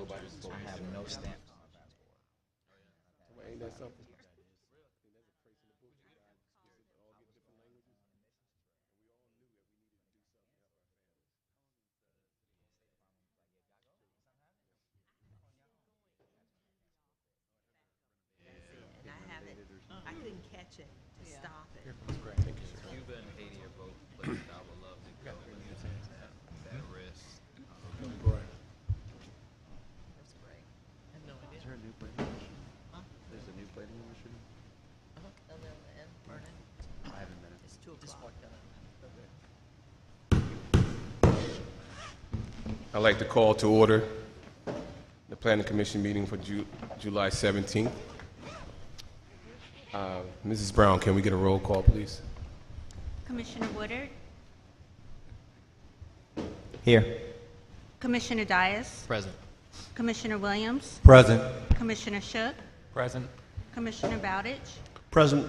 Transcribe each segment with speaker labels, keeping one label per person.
Speaker 1: Nobody's supposed to
Speaker 2: I have
Speaker 1: say
Speaker 2: no
Speaker 1: that.
Speaker 2: stamp.
Speaker 3: Ain't that something?
Speaker 4: And I haven't, I couldn't catch it to stop it.
Speaker 1: Cuba and Haiti are both places I would love to go and have that risk.
Speaker 4: That's great. I had no idea.
Speaker 5: Is there a new plating machine? There's a new plating machine?
Speaker 4: Down there on the end, Vernon.
Speaker 5: I haven't been.
Speaker 4: It's 2 o'clock.
Speaker 3: I'd like to call to order the Planning Commission meeting for July 17th. Mrs. Brown, can we get a roll call, please?
Speaker 6: Commissioner Woodard,
Speaker 2: Here.
Speaker 6: Commissioner Dias,
Speaker 1: Present.
Speaker 6: Commissioner Williams,
Speaker 7: Present.
Speaker 6: Commissioner Shook,
Speaker 7: Present.
Speaker 6: Commissioner Bowditch,
Speaker 7: Present.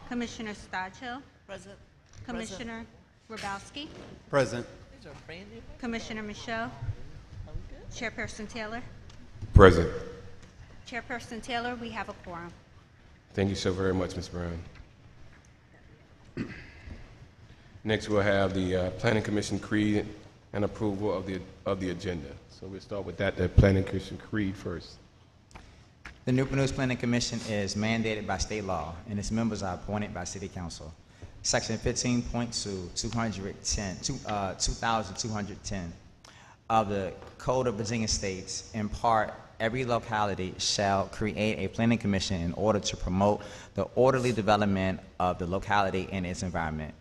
Speaker 6: Commissioner Stodchill,
Speaker 4: President.
Speaker 6: Commissioner Grabowski,
Speaker 7: Present.
Speaker 4: These are brand new.
Speaker 6: Commissioner Michaud,
Speaker 4: I'm good.
Speaker 6: Chairperson Taylor.
Speaker 3: Present.
Speaker 6: Chairperson Taylor, we have a quorum.
Speaker 3: Thank you so very much, Ms. Brown. Next, we'll have the Planning Commission creed and approval of the agenda. So we'll start with that, the Planning Commission creed first.
Speaker 2: The Newport News Planning Commission is mandated by state law, and its members are appointed by City Council. Section 15.2, 2210 of the Code of Virginia states, in part, every locality shall create a planning commission in order to promote the orderly development of the locality and its environment.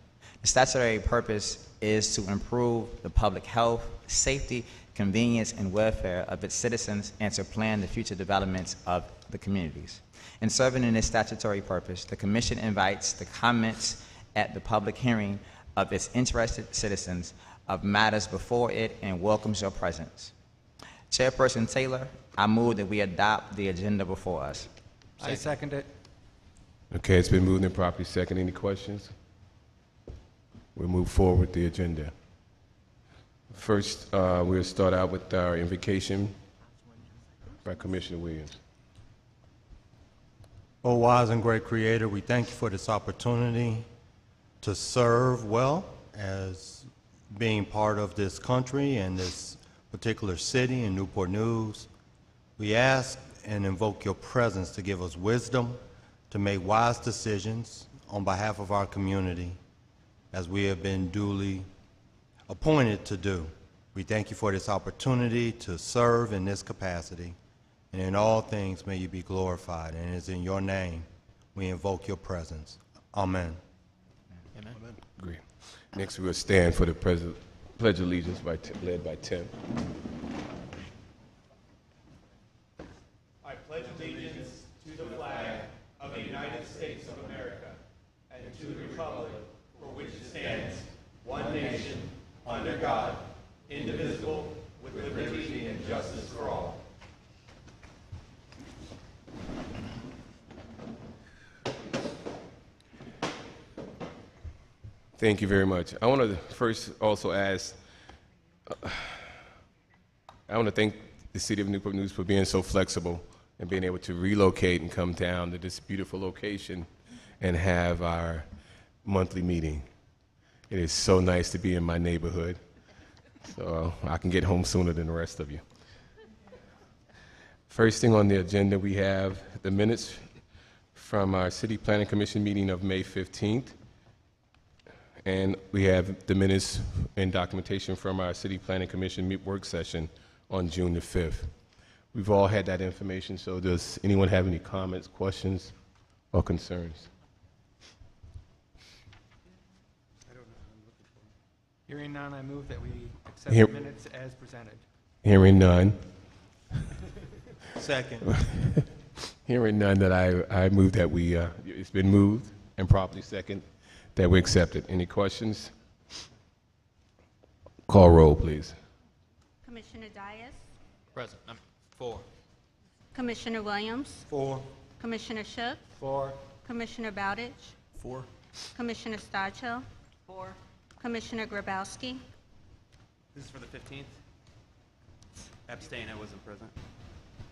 Speaker 2: The statutory purpose is to improve the public health, safety, convenience, and welfare of its citizens and to plan the future developments of the communities. In serving in this statutory purpose, the Commission invites the comments at the public hearing of its interested citizens of matters before it and welcomes your presence. Chairperson Taylor, I move that we adopt the agenda before us.
Speaker 7: I second it.
Speaker 3: Okay, it's been moved and properly second. Any questions? We'll move forward with the agenda. First, we'll start out with our invocation by Commissioner Williams.
Speaker 7: Oh, wise and great Creator, we thank you for this opportunity to serve well as being part of this country and this particular city in Newport News. We ask and invoke your presence to give us wisdom to make wise decisions on behalf of our community as we have been duly appointed to do. We thank you for this opportunity to serve in this capacity, and in all things may you be glorified, and it is in your name we invoke your presence. Amen.
Speaker 1: Amen.
Speaker 3: Great. Next, we'll stand for the Pledge of Allegiance led by Tim.
Speaker 8: I pledge allegiance to the flag of the United States of America and to the republic for which it stands, one nation, under God, indivisible, with liberty and justice for all.
Speaker 3: Thank you very much. I want to first also ask, I want to thank the City of Newport News for being so flexible and being able to relocate and come down to this beautiful location and have our monthly meeting. It is so nice to be in my neighborhood, so I can get home sooner than the rest of you. First thing on the agenda, we have the minutes from our City Planning Commission meeting of May 15th. And we have the minutes and documentation from our City Planning Commission work session on June the 5th. We've all had that information, so does anyone have any comments, questions, or concerns?
Speaker 9: Hearing none, I move that we accept
Speaker 3: Here-
Speaker 9: the minutes as presented.
Speaker 3: Hearing none.
Speaker 7: Second.
Speaker 3: Hearing none, that I move that we, it's been moved and properly second that we accept it. Any questions? Call roll, please.
Speaker 6: Commissioner Dias,
Speaker 1: Present. Four.
Speaker 6: Commissioner Williams,
Speaker 7: 4.
Speaker 6: Commissioner Shook,
Speaker 7: 4.
Speaker 6: Commissioner Bowditch,
Speaker 7: 4.
Speaker 6: Commissioner Stodchill,
Speaker 4: 4.
Speaker 6: Commissioner Grabowski,
Speaker 5: This is for the 15th? Abstain, I wasn't present.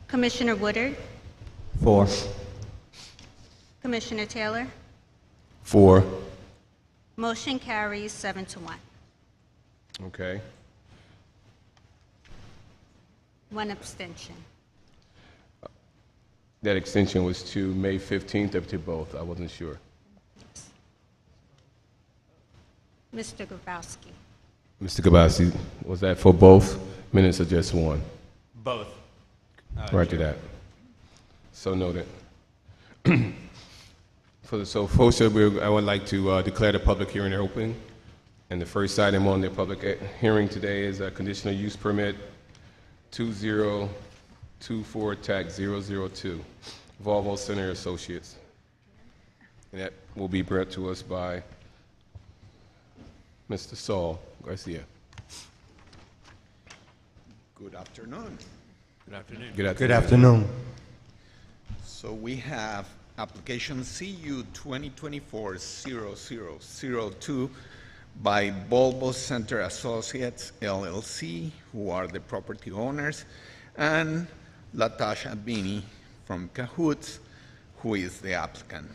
Speaker 6: Commissioner Woodard,
Speaker 2: 4.
Speaker 6: Commissioner Taylor.
Speaker 3: 4.
Speaker 6: Motion carries 7-1.
Speaker 3: Okay.
Speaker 6: One abstention.
Speaker 3: That extension was to May 15th or to both? I wasn't sure.
Speaker 6: Mr. Grabowski.
Speaker 3: Mr. Gabassi, was that for both minutes or just one?
Speaker 8: Both.
Speaker 3: Roger that. So noted. So folks, I would like to declare the public hearing open. And the first item on the public hearing today is a conditional use permit 2024 tax 002, Volvo Center Associates. And that will be brought to us by Mr. Saul Garcia.
Speaker 10: Good afternoon.
Speaker 3: Good afternoon.
Speaker 7: Good afternoon.
Speaker 10: So we have application CU 2024-0002 by Volvo Center Associates LLC, who are the property owners, and Latasha Bini from Cahoots, who is the applicant.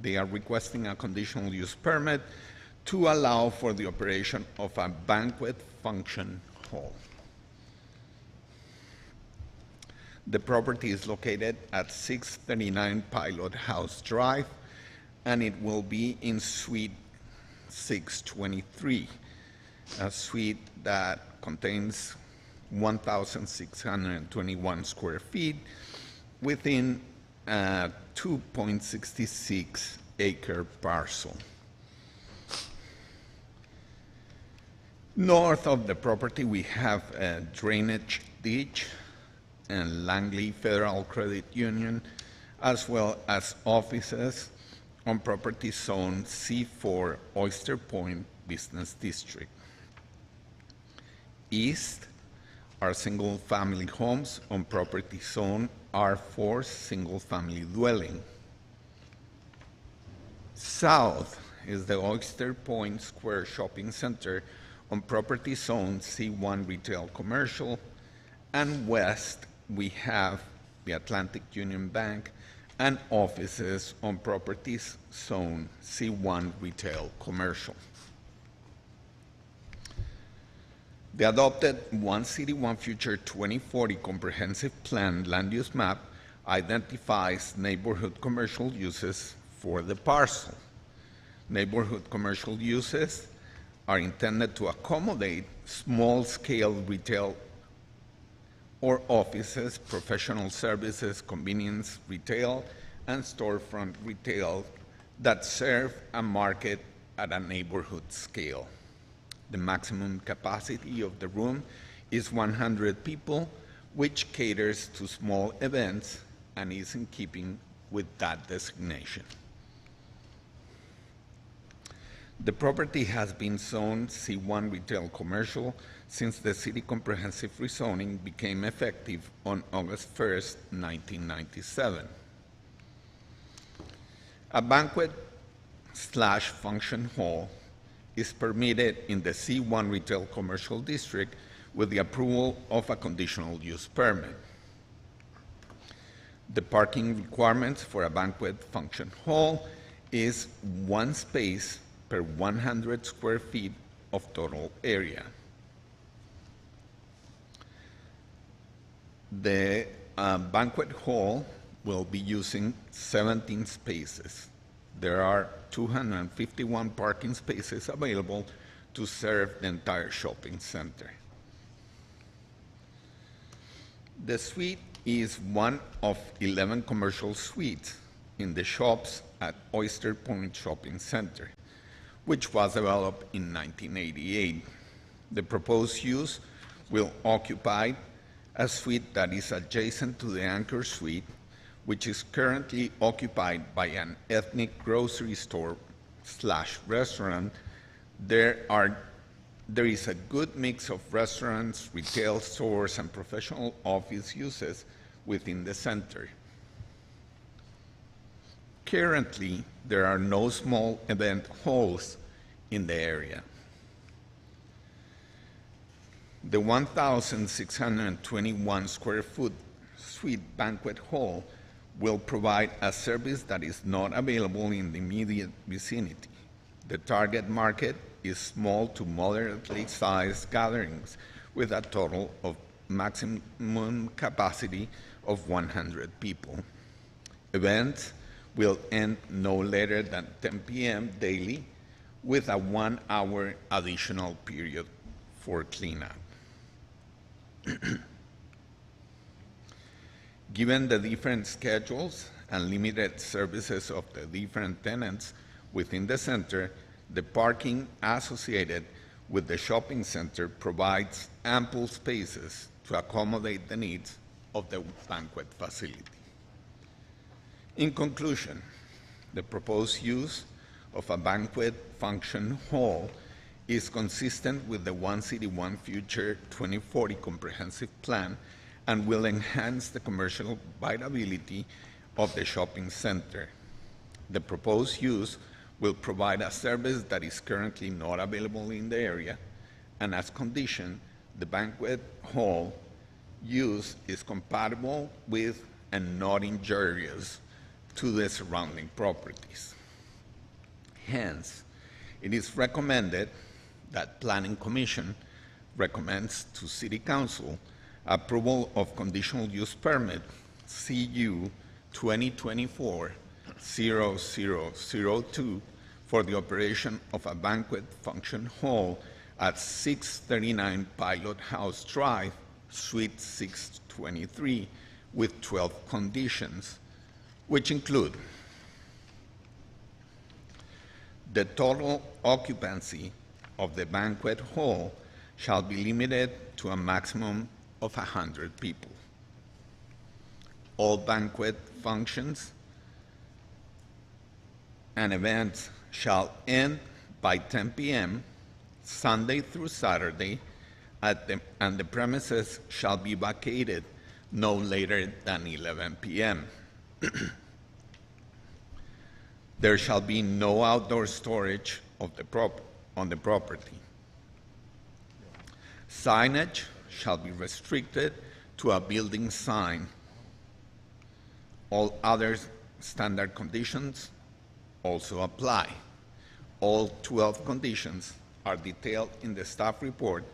Speaker 10: They are requesting a conditional use permit to allow for the operation of a banquet function hall. The property is located at 639 Pilot House Drive, and it will be in Suite 623, a suite that contains 1,621 square feet within a 2.66 acre parcel. North of the property, we have a drainage ditch and Langley Federal Credit Union, as well as offices on property zone C4 Oyster Point Business District. East are single-family homes on property zone R4 single-family dwelling. South is the Oyster Point Square Shopping Center on property zone C1 Retail Commercial, and west we have the Atlantic Union Bank and offices on properties zone C1 Retail Commercial. The adopted One City, One Future 2040 Comprehensive Plan land use map identifies neighborhood commercial uses for the parcel. Neighborhood commercial uses are intended to accommodate small-scale retail or offices, professional services, convenience retail, and storefront retail that serve a market at a neighborhood scale. The maximum capacity of the room is 100 people, which caters to small events and is in keeping with that designation. The property has been zoned C1 Retail Commercial since the city comprehensive rezoning became effective on August 1st, 1997. A banquet/function hall is permitted in the C1 Retail Commercial District with the approval of a conditional use permit. The parking requirements for a banquet function hall is 1 space per 100 square feet of total area. The banquet hall will be using 17 spaces. There are 251 parking spaces available to serve the entire shopping center. The suite is one of 11 commercial suites in the shops at Oyster Point Shopping Center, which was developed in 1988. The proposed use will occupy a suite that is adjacent to the anchor suite, which is currently occupied by an ethnic grocery store/restaurant. There is a good mix of restaurants, retail stores, and professional office uses within the center. Currently, there are no small event halls in the area. The 1,621 square foot suite banquet hall will provide a service that is not available in the immediate vicinity. The target market is small to moderately sized gatherings with a total of maximum capacity of 100 people. Events will end no later than 10 p.m. daily with a 1 hour additional period for cleanup. Given the different schedules and limited services of the different tenants within the center, the parking associated with the shopping center provides ample spaces to accommodate the needs of the banquet facility. In conclusion, the proposed use of a banquet function hall is consistent with the One City, One Future 2040 comprehensive plan and will enhance the commercial viability of the shopping center. The proposed use will provide a service that is currently not available in the area, and as conditioned, the banquet hall use is compatible with and not injurious to the surrounding properties. Hence, it is recommended that Planning Commission recommends to City Council approval of conditional use permit CU 2024-0002 for the operation of a banquet function hall at 639 Pilot House Drive, Suite 623, with 12 conditions, which include the total occupancy of the banquet hall shall be limited to a maximum of 100 people. All banquet functions and events shall end by 10 p.m. Sunday through Saturday, and the premises shall be vacated no later than 11 p.m. There shall be no outdoor storage of on the property. Signage shall be restricted to a building sign. All other standard conditions also apply. All 12 conditions are detailed in the staff report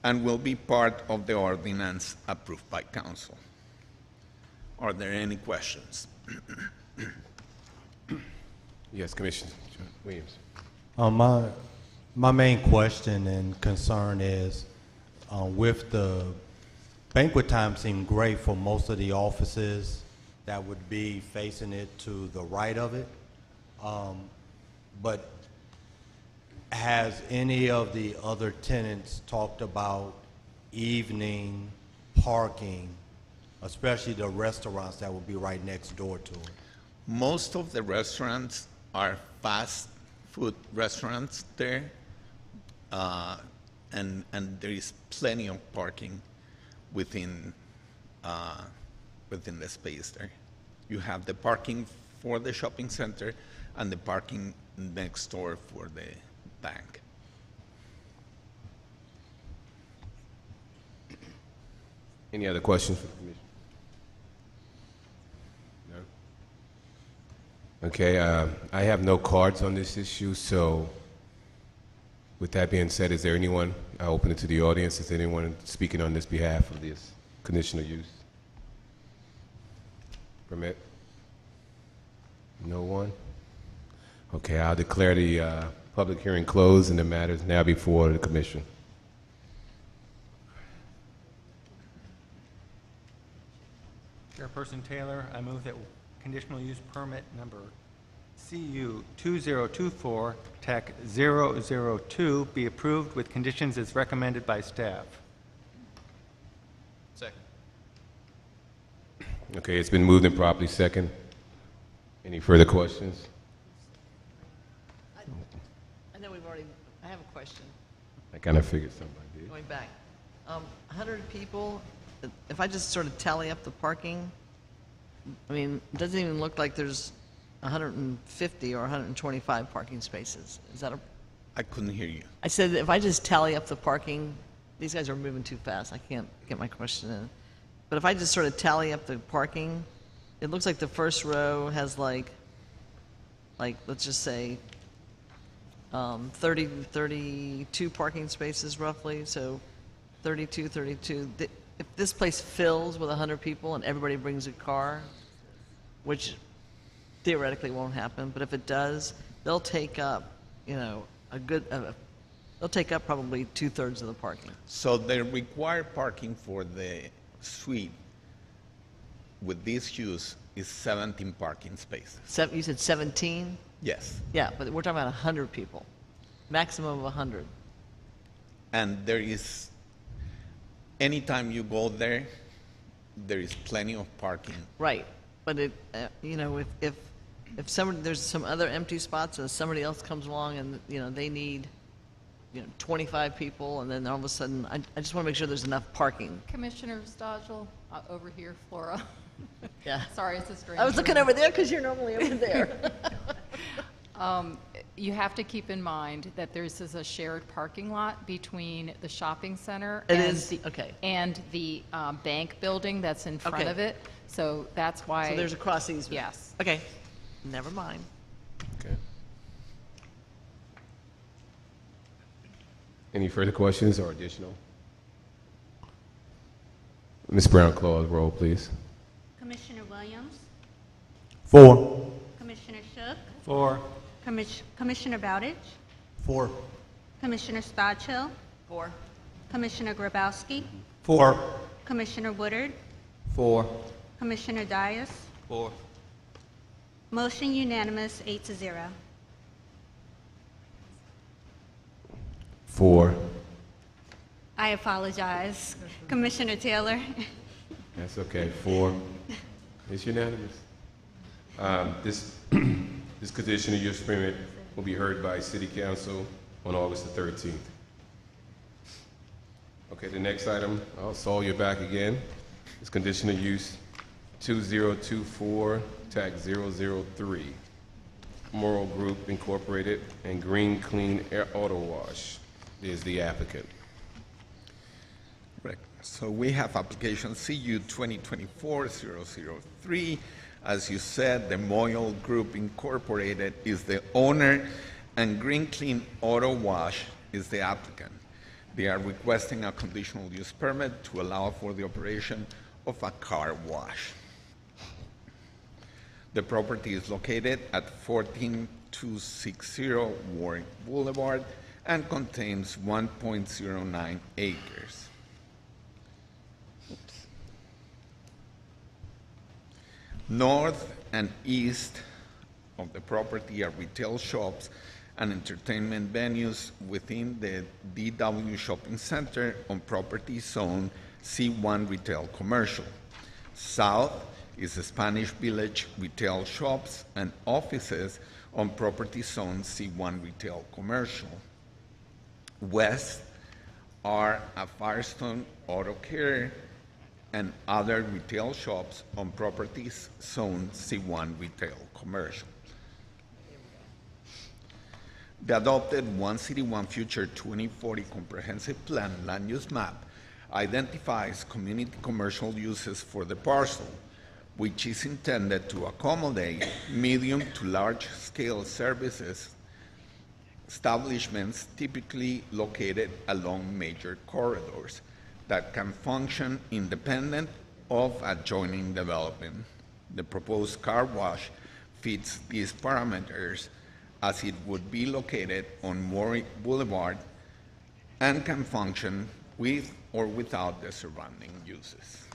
Speaker 10: and will be part of the ordinance approved by council. Are there any questions?
Speaker 3: Yes, Commissioner Williams.
Speaker 7: My main question and concern is, with the banquet time seemed great for most of the offices that would be facing it to the right of it, but has any of the other tenants talked about evening parking, especially the restaurants that would be right next door to it?
Speaker 10: Most of the restaurants are fast food restaurants there, and there is plenty of parking within the space there. You have the parking for the shopping center and the parking next door for the bank.
Speaker 3: Any other questions for the Commission? No? Okay, I have no cards on this issue, so with that being said, is there anyone, I open it to the audience, is there anyone speaking on this behalf of this conditional use permit? No one? Okay, I'll declare the public hearing closed and the matter is now before the Commission.
Speaker 9: Chairperson Taylor, I move that conditional use permit number CU 2024 TEC 002 be approved with conditions as recommended by staff.
Speaker 1: Second.
Speaker 3: Okay, it's been moved and properly second. Any further questions?
Speaker 11: I know we've already, I have a question,
Speaker 3: I kind of figured somebody did.
Speaker 11: going back. 100 people, if I just sort of tally up the parking, I mean, it doesn't even look like there's 150 or 125 parking spaces. Is that a,
Speaker 10: I couldn't hear you.
Speaker 11: I said if I just tally up the parking, these guys are moving too fast. I can't get my question in. but if I just sort of tally up the parking, it looks like the first row has like let's just say 32 parking spaces roughly, so 32. If this place fills with 100 people and everybody brings a car, which theoretically won't happen, but if it does, they'll take up, they'll take up probably 2/3 of the parking.
Speaker 10: So the required parking for the suite with this use is 17 parking spaces.
Speaker 11: You said 17?
Speaker 10: Yes.
Speaker 11: Yeah, but we're talking about 100 people, maximum of 100.
Speaker 10: And there is, anytime you go there, there is plenty of parking.
Speaker 11: Right, but if somebody, there's some other empty spots and somebody else comes along and, they need, 25 people, and then all of a sudden, I just want to make sure there's enough parking.
Speaker 12: Commissioner Stodgel, over here, Flora.
Speaker 11: Yeah.
Speaker 12: Sorry, it's a strange.
Speaker 11: I was looking over there because you're normally over there.
Speaker 12: You have to keep in mind that this is a shared parking lot between the shopping center
Speaker 11: It
Speaker 12: and
Speaker 11: is? Okay.
Speaker 12: and the bank building that's in front
Speaker 11: Okay.
Speaker 12: of it. So that's why.
Speaker 11: So there's a cross easement?
Speaker 12: Yes.
Speaker 11: Okay, never mind.
Speaker 3: Okay. Any further questions or additional? Ms. Brown, call the roll, please.
Speaker 6: Commissioner Williams,
Speaker 7: 4.
Speaker 6: Commissioner Shook,
Speaker 9: 4.
Speaker 6: Commissioner Bowditch,
Speaker 7: 4.
Speaker 6: Commissioner Stodchill,
Speaker 11: 4.
Speaker 6: Commissioner Grabowski,
Speaker 7: 4.
Speaker 6: Commissioner Woodard,
Speaker 2: 4.
Speaker 6: Commissioner Dias.
Speaker 5: 4.
Speaker 6: Motion unanimous, 8-0.
Speaker 3: 4.
Speaker 6: I apologize. Commissioner Taylor.
Speaker 3: That's okay. 4. It's unanimous. This this conditional use permit will be heard by City Council on August the 13th. Okay, the next item, Saul, you're back again. It's conditional use 2024 TAC 003. Moral Group Incorporated and Green Clean Air Auto Wash is the applicant.
Speaker 10: Correct. So we have application CU 2024-003. As you said, the Moyle Group Incorporated is the owner, and Green Clean Auto Wash is the applicant. They are requesting a conditional use permit to allow for the operation of a car wash. The property is located at 14260 Warwick Boulevard and contains 1.09 acres. North and east of the property are retail shops and entertainment venues within the DW Shopping Center on property zone C1 Retail Commercial. South is the Spanish Village retail shops and offices on property zone C1 Retail Commercial. West are a Firestone Auto Care and other retail shops on properties zone C1 Retail Commercial. The adopted One City, One Future 2040 Comprehensive Plan land use map identifies community commercial uses for the parcel, which is intended to accommodate medium to large scale services establishments typically located along major corridors that can function independent of adjoining development. The proposed car wash fits these parameters as it would be located on Warwick Boulevard and can function with or without the surrounding uses.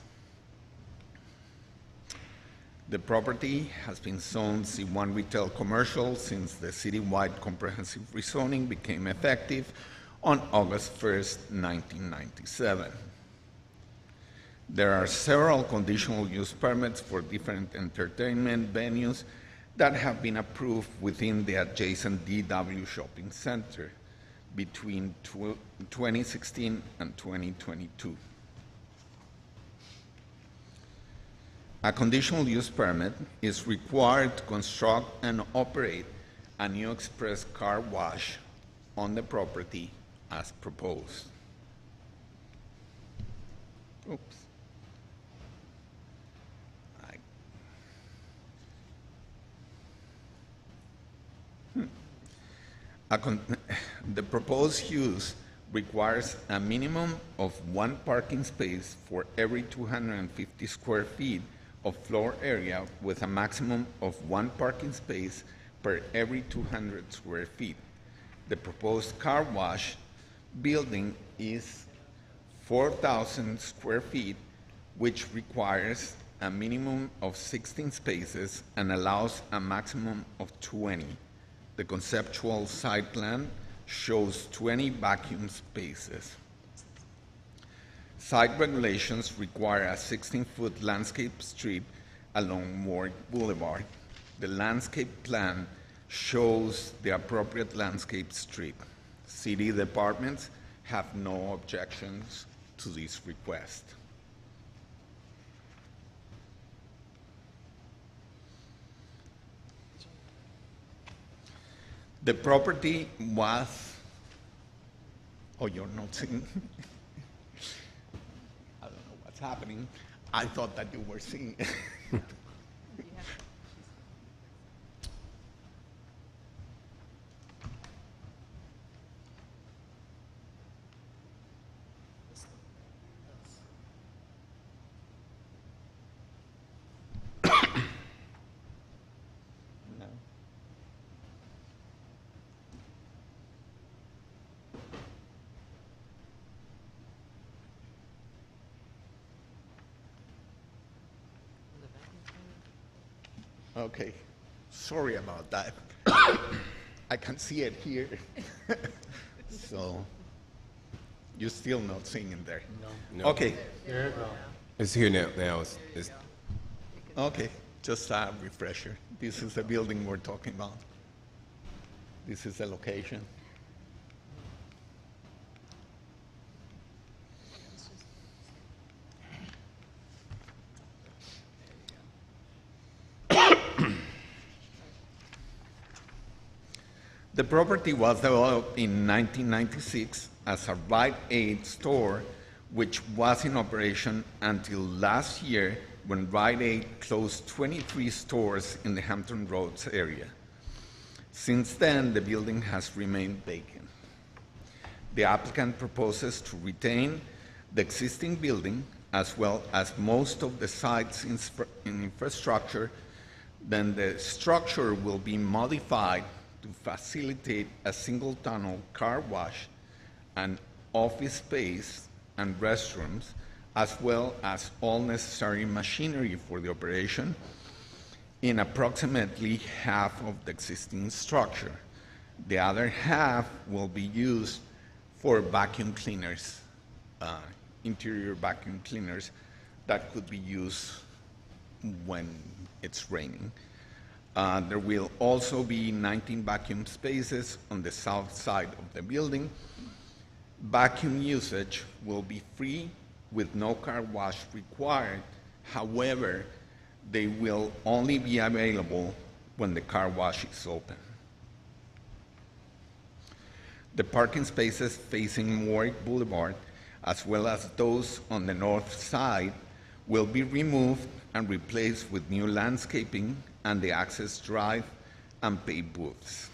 Speaker 10: The property has been zoned C1 Retail Commercial since the citywide comprehensive rezoning became effective on August 1st, 1997. There are several conditional use permits for different entertainment venues that have been approved within the adjacent DW Shopping Center between 2016 and 2022. A conditional use permit is required to construct and operate a new express car wash on the property as proposed. Oops. The proposed use requires a minimum of 1 parking space for every 250 square feet of floor area, with a maximum of 1 parking space per every 200 square feet. The proposed car wash building is 4,000 square feet, which requires a minimum of 16 spaces and allows a maximum of 20. The conceptual site plan shows 20 vacuum spaces. Site regulations require a 16-foot landscape strip along Warwick Boulevard. The landscape plan shows the appropriate landscape strip. City departments have no objections to this request. The property was, oh, you're not seeing? I don't know what's happening. I thought that you were seeing. No. Okay, sorry about that. I can see it here. So, you're still not seeing it there?
Speaker 3: No.
Speaker 10: Okay.
Speaker 3: It's here now. It's
Speaker 10: Okay, just a refresher. This is the building we're talking about. This is the location. The property was developed in 1996 as a Rite Aid store, which was in operation until last year when Rite Aid closed 23 stores in the Hampton Roads area. Since then, the building has remained vacant. The applicant proposes to retain the existing building as well as most of the site's infrastructure. Then the structure will be modified to facilitate a single tunnel car wash, an office space, and restrooms, as well as all necessary machinery for the operation in approximately half of the existing structure. The other half will be used for vacuum cleaners, interior vacuum cleaners that could be used when it's raining. There will also be 19 vacuum spaces on the south side of the building. Vacuum usage will be free with no car wash required. However, they will only be available when the car wash is open. The parking spaces facing Warwick Boulevard, as well as those on the north side, will be removed and replaced with new landscaping and the access drive and paved booths.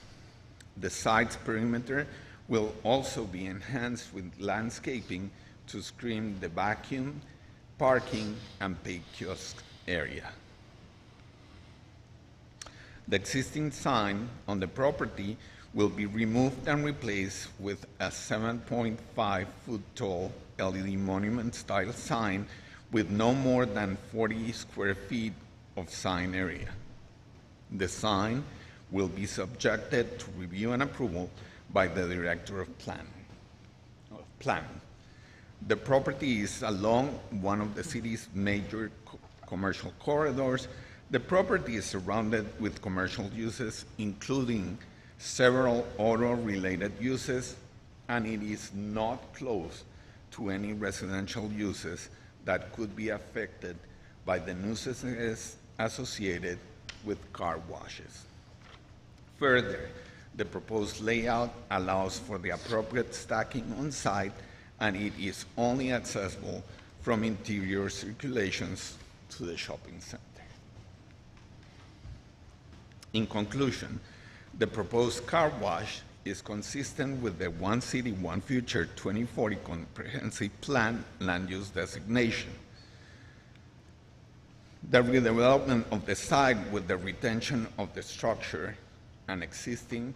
Speaker 10: The site's perimeter will also be enhanced with landscaping to screen the vacuum, parking, and paved kiosk area. The existing sign on the property will be removed and replaced with a 7.5-foot tall LED monument-style sign with no more than 40 square feet of sign area. The sign will be subjected to review and approval by the Director of Planning. The property is along one of the city's major commercial corridors. The property is surrounded with commercial uses, including several auto-related uses, and it is not close to any residential uses that could be affected by the nuisances associated with car washes. Further, the proposed layout allows for the appropriate stacking on site, and it is only accessible from interior circulations to the shopping center. In conclusion, The proposed car wash is consistent with the One City, One Future 2040 Comprehensive Plan land use designation. The redevelopment of the site with the retention of the structure and existing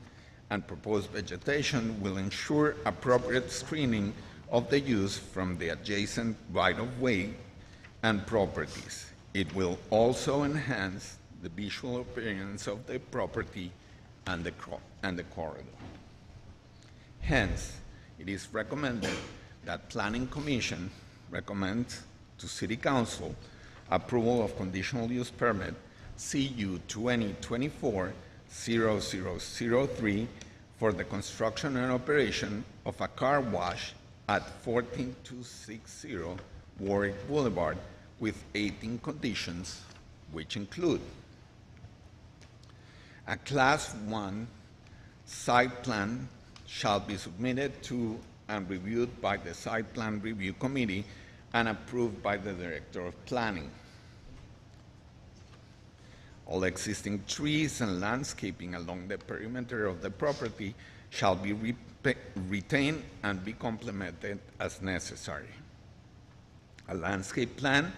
Speaker 10: and proposed vegetation will ensure appropriate screening of the use from the adjacent right-of-way and properties. It will also enhance the visual appearance of the property and the corridor. Hence, it is recommended that Planning Commission recommends to City Council approval of conditional use permit CU 2024-0003 for the construction and operation of a car wash at 14260 Warwick Boulevard with 18 conditions, which include a Class 1 site plan shall be submitted to and reviewed by the Site Plan Review Committee and approved by the Director of Planning. All existing trees and landscaping along the perimeter of the property shall be retained and be complemented as necessary. A landscape plan,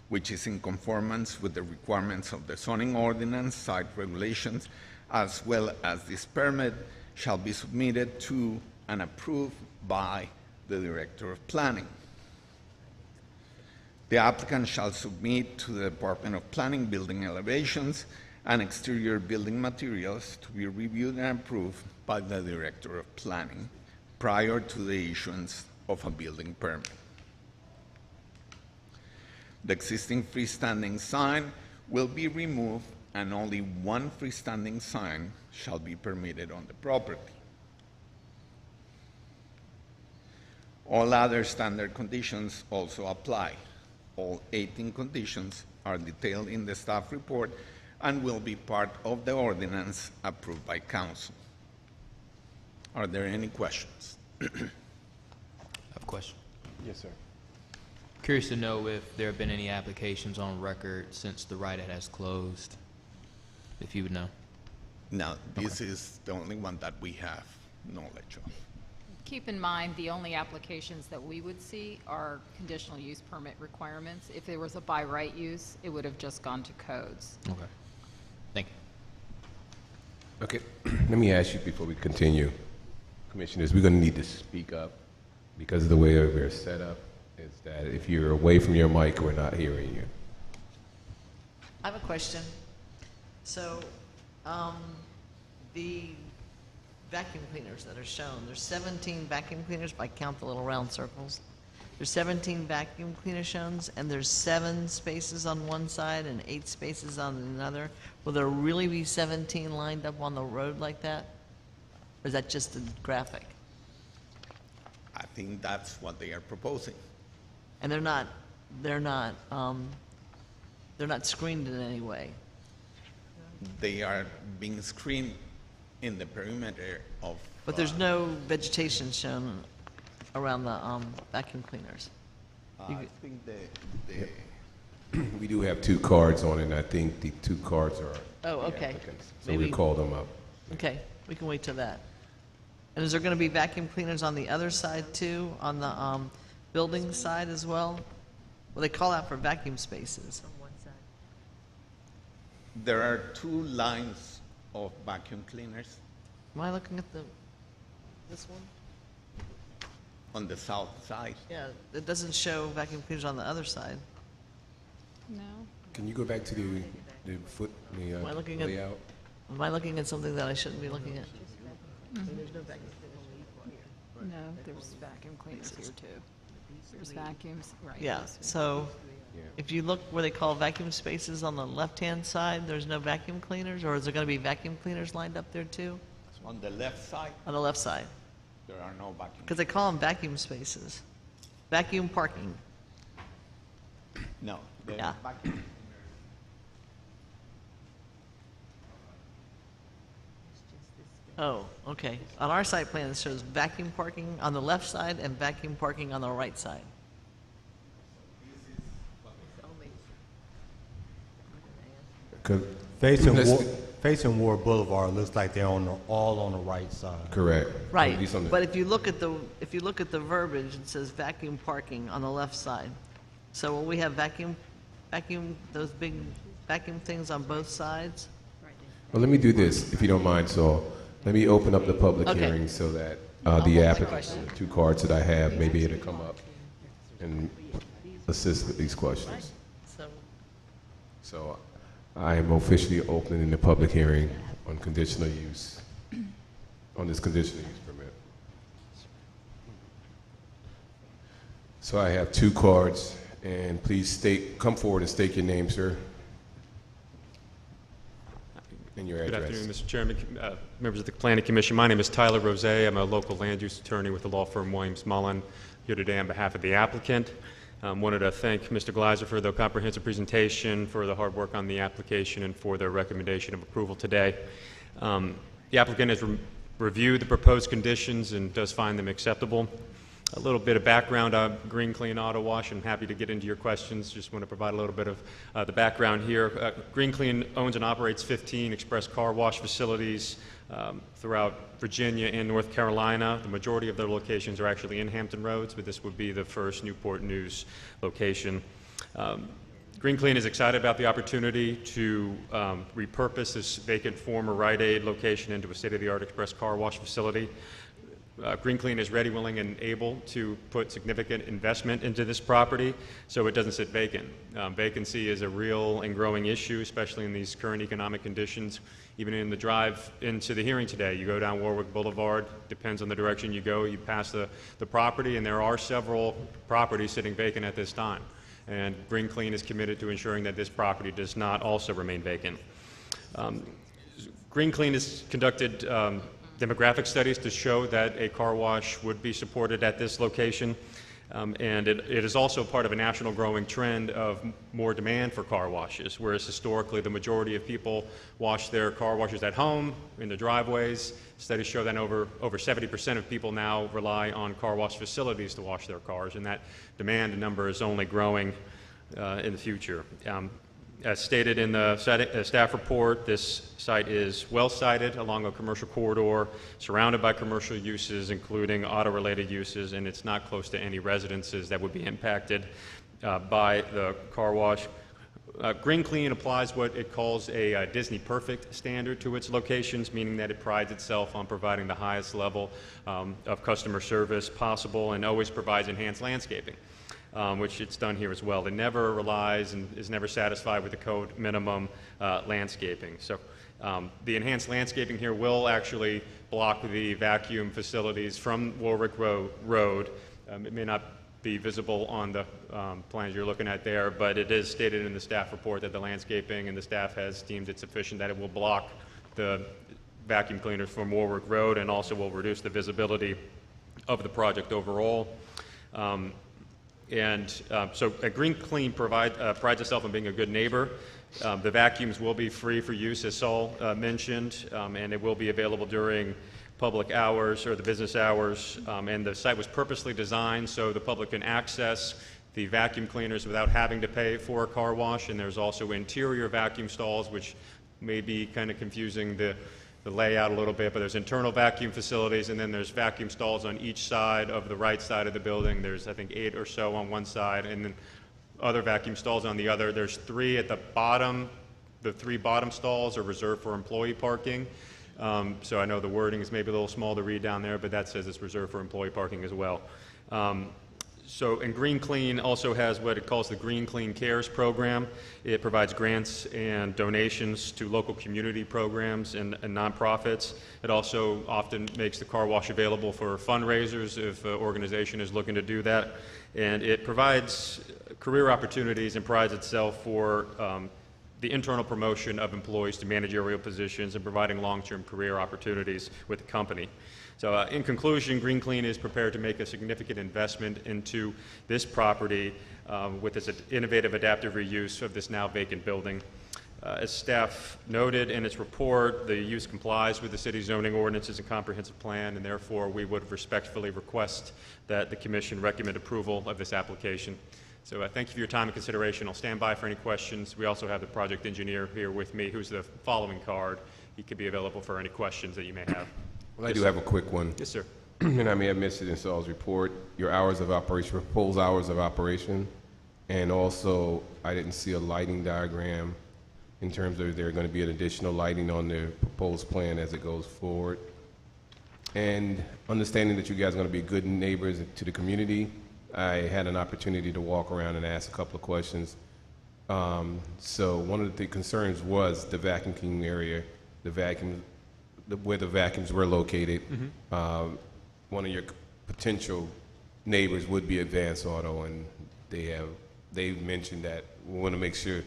Speaker 10: which is in conformance with the requirements of the zoning ordinance, site regulations, as well as this permit, shall be submitted to and approved by the Director of Planning. The applicant shall submit to the Department of Planning building elevations and exterior building materials to be reviewed and approved by the Director of Planning prior to the issuance of a building permit. The existing freestanding sign will be removed and only one freestanding sign shall be permitted on the property. All other standard conditions also apply. All 18 conditions are detailed in the staff report and will be part of the ordinance approved by Council. Are there any questions?
Speaker 13: I have a question.
Speaker 3: Yes, sir.
Speaker 13: Curious to know if there have been any applications on record since the right has closed, if you would know.
Speaker 10: No, this is the only one that we have knowledge of.
Speaker 12: Keep in mind, the only applications that we would see are conditional use permit requirements. If there was a by right use, it would have just gone to codes.
Speaker 13: Okay. Thank you.
Speaker 3: Okay, let me ask you before we continue. Commissioners, we're going to need to speak up because of the way we're set up is that if you're away from your mic, we're not hearing you.
Speaker 11: I have a question. So, the vacuum cleaners that are shown, there's 17 vacuum cleaners, if I count the little round circles. There's 17 vacuum cleaner shown, and there's 7 spaces on one side and 8 spaces on another. Will there really be 17 lined up on the road like that? Or is that just a graphic?
Speaker 10: I think that's what they are proposing.
Speaker 11: And they're not screened in any way.
Speaker 10: They are being screened in the perimeter of...
Speaker 11: But there's no vegetation shown around the vacuum cleaners.
Speaker 10: I think
Speaker 3: We do have 2 cards on it, and I think the 2 cards are
Speaker 11: Oh,
Speaker 3: the
Speaker 11: okay.
Speaker 3: applicants. So
Speaker 11: Maybe-
Speaker 3: we call them up.
Speaker 11: Okay, we can wait till that. And is there going to be vacuum cleaners on the other side too, on the building side as well? Well, they call out for vacuum spaces.
Speaker 4: On one side.
Speaker 10: there are 2 lines of vacuum cleaners
Speaker 11: Am I looking at this one?
Speaker 10: on the south side.
Speaker 11: Yeah, it doesn't show vacuum cleaners on the other side.
Speaker 12: No?
Speaker 3: Can you go back to the
Speaker 11: Am I looking at-
Speaker 3: layout?
Speaker 11: Am I looking at something that I shouldn't be looking at?
Speaker 12: No, there's vacuum cleaners here too. There's vacuums, right.
Speaker 11: Yeah,
Speaker 12: those two.
Speaker 11: so if you look where they call vacuum spaces on the left-hand side, there's no vacuum cleaners, or is there going to be vacuum cleaners lined up there too?
Speaker 10: On the left side,
Speaker 11: On the left side?
Speaker 10: there are no vacuum.
Speaker 11: Because they call them vacuum spaces. Vacuum parking.
Speaker 10: No, the
Speaker 11: Yeah.
Speaker 10: vacuum.
Speaker 11: Oh, okay. On our site plan, it shows vacuum parking on the left side and vacuum parking on the right side.
Speaker 7: Facing,
Speaker 3: Let's-
Speaker 7: facing Ward Boulevard, it looks like they're all on the right side.
Speaker 3: Correct.
Speaker 11: Right,
Speaker 3: At least on the-
Speaker 11: but if you look at the verbiage, it says vacuum parking on the left side. So will we have those big vacuum things on both sides?
Speaker 3: Well, let me do this, if you don't mind, so let me open up the public
Speaker 11: Okay.
Speaker 3: hearing so that
Speaker 11: I'll hold
Speaker 3: the
Speaker 11: my
Speaker 3: applicants,
Speaker 11: question.
Speaker 3: the 2 cards that I have, may be able to come up and assist with these questions. So I am officially opening the public hearing on conditional use, on this conditional use permit. So I have 2 cards, and please come forward and state your name, sir, and your
Speaker 14: Good
Speaker 3: address.
Speaker 14: afternoon, Mr. Chairman, members of the Planning Commission. My name is Tyler Rose. I'm a local land use attorney with the law firm Williams Mullen, here today on behalf of the applicant. Wanted to thank Mr. Gleiser for the comprehensive presentation, for the hard work on the application, and for the recommendation of approval today. The applicant has reviewed the proposed conditions and does find them acceptable. A little bit of background on Green Clean Auto Wash, and happy to get into your questions. Just want to provide a little bit of the background here. Green Clean owns and operates 15 express car wash facilities throughout Virginia and North Carolina. The majority of their locations are actually in Hampton Roads, but this would be the first Newport News location. Green Clean is excited about the opportunity to repurpose this vacant former Rite Aid location into a state-of-the-art express car wash facility. Green Clean is ready, willing, and able to put significant investment into this property so it doesn't sit vacant. Vacancy is a real and growing issue, especially in these current economic conditions. Even in the drive into the hearing today, you go down Warwick Boulevard, depends on the direction you go, you pass the property, and there are several properties sitting vacant at this time. And Green Clean is committed to ensuring that this property does not also remain vacant. Green Clean has conducted demographic studies to show that a car wash would be supported at this location. And it is also part of a national growing trend of more demand for car washes, whereas historically the majority of people wash their car washes at home, in their driveways. Studies show that over 70% of people now rely on car wash facilities to wash their cars, and that demand number is only growing in the future. As stated in the staff report, this site is well sited along a commercial corridor, surrounded by commercial uses, including auto-related uses, and it's not close to any residences that would be impacted by the car wash. Green Clean applies what it calls a Disney Perfect standard to its locations, meaning that it prides itself on providing the highest level of customer service possible and always provides enhanced landscaping. Which it's done here as well. It never relies and is never satisfied with the code minimum landscaping. So the enhanced landscaping here will actually block the vacuum facilities from Warwick Road. It may not be visible on the plans you're looking at there, but it is stated in the staff report that the landscaping and the staff has deemed it sufficient that it will block the vacuum cleaners from Warwick Road and also will reduce the visibility of the project overall. So Green Clean prides itself on being a good neighbor. The vacuums will be free for use, as Saul mentioned, and it will be available during public hours or the business hours. And the site was purposely designed so the public can access the vacuum cleaners without having to pay for a car wash. And there's also interior vacuum stalls, which may be kind of confusing the layout a little bit, but there's internal vacuum facilities, and then there's vacuum stalls on each side of the right side of the building. There's, I think, 8 or so on one side, and then other vacuum stalls on the other. There's 3 at the bottom. The 3 bottom stalls are reserved for employee parking. So I know the wording is maybe a little small to read down there, but that says it's reserved for employee parking as well. And Green Clean also has what it calls the Green Clean Cares program. It provides grants and donations to local community programs and nonprofits. It also often makes the car wash available for fundraisers if an organization is looking to do that. And it provides career opportunities and prides itself for the internal promotion of employees to managerial positions and providing long-term career opportunities with the company. So in conclusion, Green Clean is prepared to make a significant investment into this property with its innovative adaptive reuse of this now vacant building. As staff noted in its report, the use complies with the city's zoning ordinances and comprehensive plan, and therefore we would respectfully request that the Commission recommend approval of this application. So thank you for your time and consideration. I'll stand by for any questions. We also have the project engineer here with me, who's the following card. He could be available for any questions that you may have.
Speaker 3: Well, I do have a quick one.
Speaker 14: Yes, sir.
Speaker 3: And I may have missed it in Saul's report, your hours of operation, proposed hours of operation, and also I didn't see a lighting diagram in terms of there going to be an additional lighting on the proposed plan as it goes forward. And understanding that you guys are going to be good neighbors to the community, I had an opportunity to walk around and ask a couple of questions. So one of the concerns was the vacuum cleaning area, where the vacuums were located. One of your potential neighbors would be Advanced Auto, and they've mentioned that we want to make sure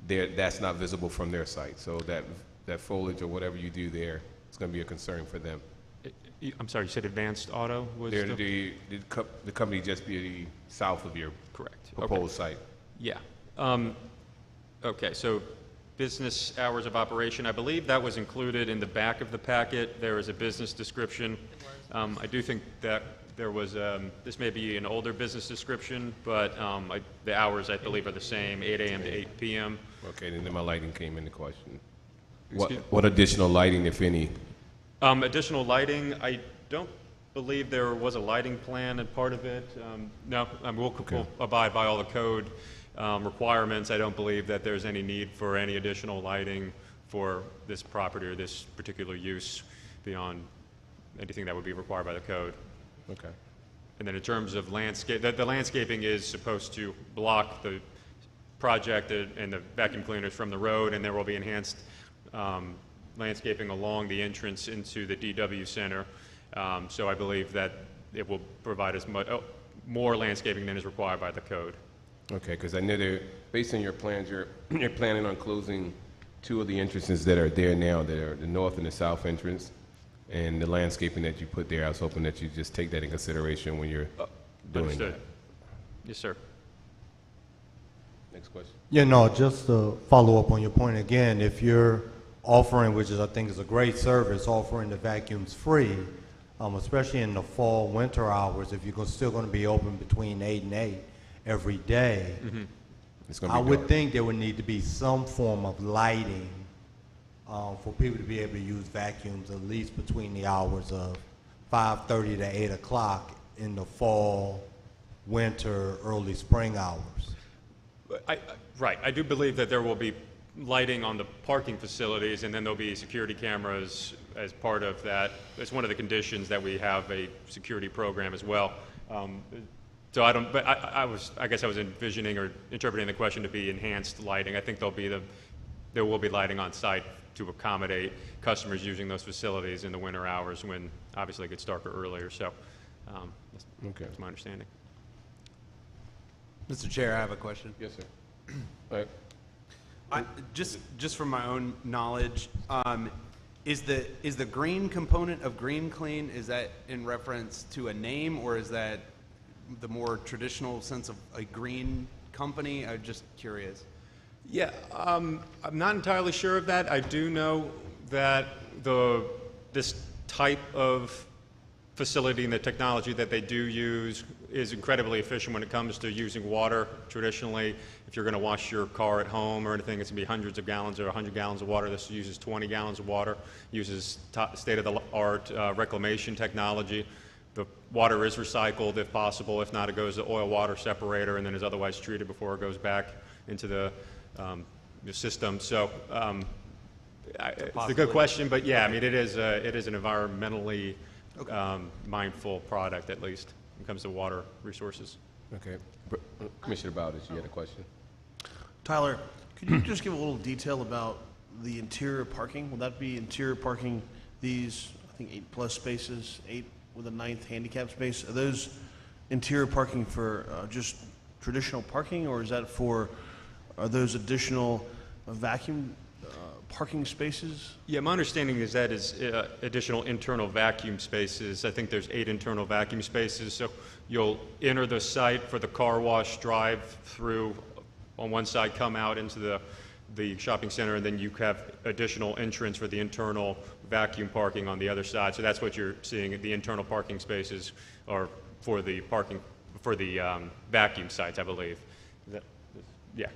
Speaker 3: that's not visible from their site. So that foliage or whatever you do there, it's going to be a concern for them.
Speaker 14: I'm sorry, you said Advanced Auto was
Speaker 3: the company just be south of your
Speaker 14: correct
Speaker 3: proposed site.
Speaker 14: Yeah. Okay, so business hours of operation, I believe that was included in the back of the packet. There is a business description. I do think that there was, this may be an older business description, but the hours, I believe, are the same, 8 a.m. to 8 p.m.
Speaker 3: Okay, then my lighting came into question. What additional lighting, if any?
Speaker 14: Additional lighting, I don't believe there was a lighting plan and part of it. No, we'll abide by all the code requirements. I don't believe that there's any need for any additional lighting for this property or this particular use beyond anything that would be required by the code.
Speaker 3: Okay.
Speaker 14: And then in terms of landscape, the landscaping is supposed to block the project and the vacuum cleaners from the road, and there will be enhanced landscaping along the entrance into the DW Center. So I believe that it will provide as much more landscaping than is required by the code.
Speaker 3: Okay, because I know based on your plans, you're planning on closing two of the entrances that are there now, that are the north and the south entrance, and the landscaping that you put there. I was hoping that you just take that in consideration when you're doing
Speaker 14: Understood.
Speaker 3: that.
Speaker 14: Yes, sir.
Speaker 3: Next question.
Speaker 7: Yeah, no, just to follow up on your point again, if you're offering, which is I think is a great service, offering the vacuums free, especially in the fall, winter hours, if you're still going to be open between 8 and 8 every day, I would think there would need to be some form of lighting for people to be able to use vacuums at least between the hours of 5:30 to 8 o'clock in the fall, winter, early spring hours.
Speaker 14: Right. I do believe that there will be lighting on the parking facilities, and then there'll be security cameras as part of that. It's one of the conditions that we have a security program as well. So I don't, but I guess I was envisioning or interpreting the question to be enhanced lighting. I think there will be lighting on site to accommodate customers using those facilities in the winter hours when obviously it gets darker earlier. So that's my understanding.
Speaker 5: Mr. Chair, I have a question.
Speaker 3: Yes, sir. All right.
Speaker 5: Just from my own knowledge, is the green component of Green Clean, is that in reference to a name, or is that the more traditional sense of a green company? I'm just curious.
Speaker 14: Yeah, I'm not entirely sure of that. I do know that this type of facility and the technology that they do use is incredibly efficient when it comes to using water. Traditionally, if you're going to wash your car at home or anything, it's going to be hundreds of gallons or 100 gallons of water. This uses 20 gallons of water, uses state-of-the-art reclamation technology. The water is recycled if possible. If not, it goes to oil water separator and then is otherwise treated before it goes back into the system. So it's a good question, but yeah, I mean, it is an environmentally mindful product, at least when it comes to water resources.
Speaker 3: Okay. Commissioner Bowditch, you had a question?
Speaker 15: Tyler, could you just give a little detail about the interior parking? Will that be interior parking, these, I think, 8+ spaces, 8 with a 9th handicap space? Are those interior parking for just traditional parking, or is that are those additional vacuum parking spaces?
Speaker 14: Yeah, my understanding is that is additional internal vacuum spaces. I think there's 8 internal vacuum spaces. So you'll enter the site for the car wash, drive through on one side, come out into the shopping center, and then you have additional entrance for the internal vacuum parking on the other side. So that's what you're seeing. The internal parking spaces are for the vacuum sites, I believe. Yeah.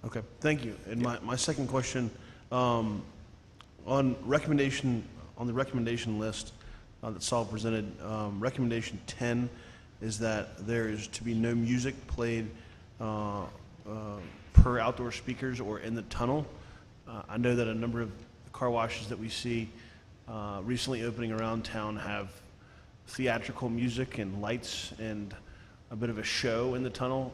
Speaker 15: Okay, thank you. And my second question, on the recommendation list that Saul presented, recommendation 10 is that there is to be no music played per outdoor speakers or in the tunnel. I know that a number of car washes that we see recently opening around town have theatrical music and lights and a bit of a show in the tunnel.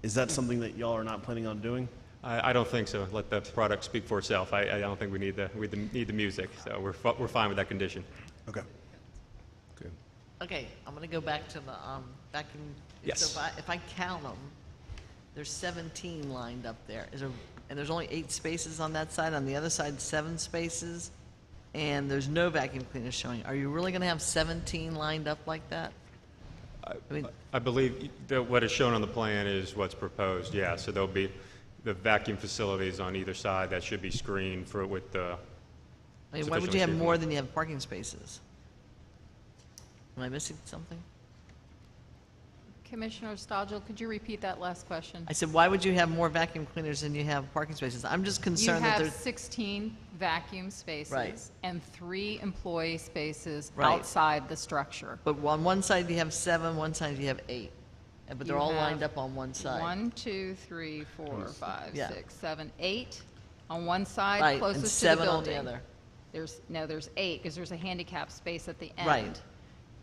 Speaker 15: Is that something that y'all are not planning on doing?
Speaker 14: I don't think so. Let the product speak for itself. I don't think we need the music, so we're fine with that condition.
Speaker 15: Okay.
Speaker 3: Good.
Speaker 11: Okay, I'm going to go back to the vacuum.
Speaker 14: Yes.
Speaker 11: So if I count them, there's 17 lined up there. And there's only 8 spaces on that side. On the other side, 7 spaces. And there's no vacuum cleaners showing. Are you really going to have 17 lined up like that?
Speaker 14: I believe that what is shown on the plan is what's proposed, yeah. So there'll be the vacuum facilities on either side that should be screened with the...
Speaker 11: I mean, why would you have more than you have parking spaces? Am I missing something?
Speaker 12: Commissioner Stodgel, could you repeat that last question?
Speaker 11: I said, why would you have more vacuum cleaners than you have parking spaces? I'm just concerned that
Speaker 12: You
Speaker 11: there's...
Speaker 12: have 16 vacuum spaces
Speaker 11: Right.
Speaker 12: and 3 employee spaces
Speaker 11: Right.
Speaker 12: outside the structure.
Speaker 11: But on one side you have 7, one side you have 8. But they're
Speaker 12: You
Speaker 11: all
Speaker 12: have
Speaker 11: lined up on one side.
Speaker 12: 1, 2, 3, 4, 5,
Speaker 11: Yeah.
Speaker 12: 6, 7, 8 on one side,
Speaker 11: Right, and
Speaker 12: closest to the
Speaker 11: 7 on the
Speaker 12: building.
Speaker 11: other.
Speaker 12: There's 8 because there's a handicap space at the end.
Speaker 11: Right.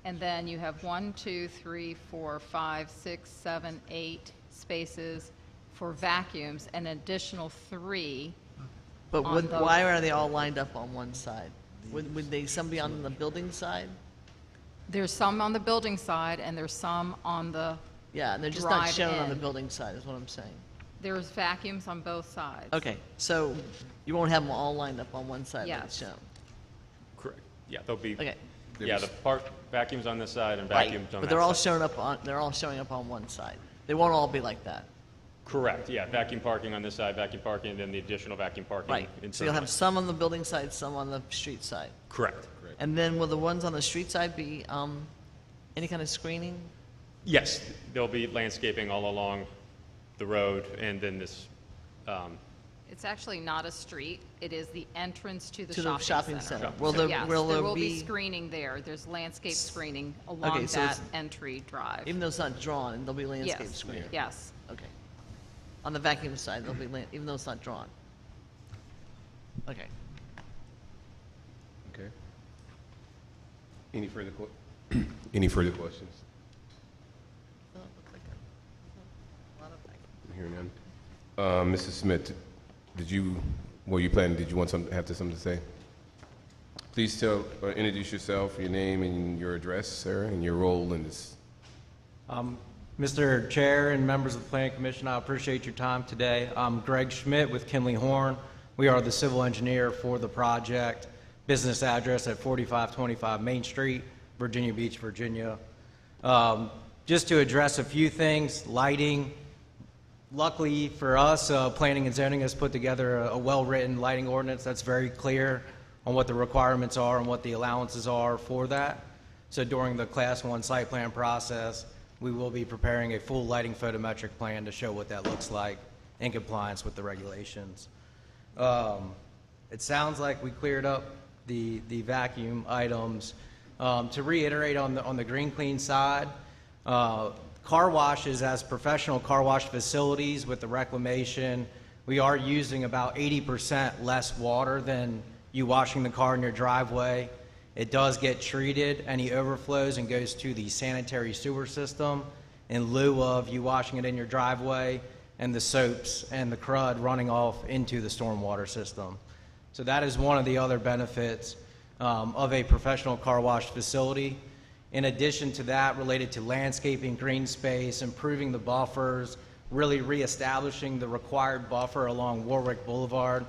Speaker 12: And then you have 1, 2, 3, 4, 5, 6, 7, 8 spaces for vacuums, an additional 3.
Speaker 11: But
Speaker 12: on those-
Speaker 11: why are they all lined up on one side? Would they, some be on the building side?
Speaker 12: There's some on the building side and there's some on the
Speaker 11: Yeah, and they're just not
Speaker 12: drive
Speaker 11: shown on the
Speaker 12: in.
Speaker 11: building side, is what I'm saying.
Speaker 12: There's vacuums on both sides.
Speaker 11: Okay, so you won't have them all lined up on one side like it's
Speaker 12: Yes.
Speaker 11: shown?
Speaker 14: Correct. Yeah, there'll be...
Speaker 11: Okay.
Speaker 14: Yeah, the vacuums on this side and
Speaker 11: Right,
Speaker 14: vacuums on that side.
Speaker 11: but they're all showing up on one side. They won't all be like that.
Speaker 14: Correct, yeah. Vacuum parking on this side, vacuum parking, and then the additional vacuum parking.
Speaker 11: Right, so
Speaker 14: inside.
Speaker 11: you'll have some on the building side, some on the street side.
Speaker 14: Correct.
Speaker 11: And then will the ones on the street side be any kind of screening?
Speaker 14: Yes, there'll be landscaping all along the road, and then this,
Speaker 12: It's actually not a street. It is the entrance to the
Speaker 11: To the shopping center. Will
Speaker 12: So
Speaker 11: there-
Speaker 12: yes,
Speaker 11: will
Speaker 12: there
Speaker 11: there
Speaker 12: will be
Speaker 11: be-
Speaker 12: screening there. There's landscape screening along
Speaker 11: so
Speaker 12: that
Speaker 11: it's-
Speaker 12: entry drive.
Speaker 11: Even though it's not drawn, and there'll be landscape
Speaker 12: Yes,
Speaker 11: screening?
Speaker 12: yes.
Speaker 11: Okay. On the vacuum side, there'll be, even though it's not drawn? Okay.
Speaker 3: Okay. Any further questions? Hearing none. Mrs. Smith, did you want something to say? Please introduce yourself, your name and your address, sir, and your role in this.
Speaker 16: Mr. Chair and members of the Planning Commission, I appreciate your time today. I'm Greg Schmidt with Kinley Horn. We are the civil engineer for the project. Business address at 4525 Main Street, Virginia Beach, Virginia. Just to address a few things, lighting. Luckily for us, Planning and Zoning has put together a well-written lighting ordinance that's very clear on what the requirements are and what the allowances are for that. So during the Class 1 site plan process, we will be preparing a full lighting photometric plan to show what that looks like in compliance with the regulations. It sounds like we cleared up the vacuum items. To reiterate on the Green Clean side, car washes as professional car wash facilities with the reclamation, we are using about 80% less water than you washing the car in your driveway. It does get treated, any overflows, and goes to the sanitary sewer system in lieu of you washing it in your driveway and the soaps and the crud running off into the stormwater system. So that is one of the other benefits of a professional car wash facility. In addition to that, related to landscaping, green space, improving the buffers, really reestablishing the required buffer along Warwick Boulevard.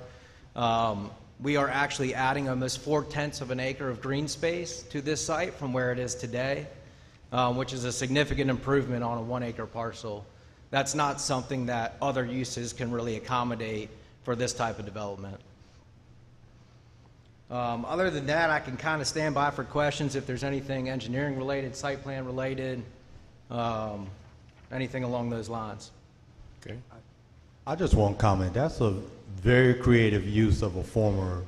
Speaker 16: We are actually adding almost 4/10 of an acre of green space to this site from where it is today, which is a significant improvement on a 1-acre parcel. That's not something that other uses can really accommodate for this type of development. Other than that, I can kind of stand by for questions if there's anything engineering related, site plan related. anything along those lines.
Speaker 3: Okay.
Speaker 7: I just want to comment. That's a very creative use of a former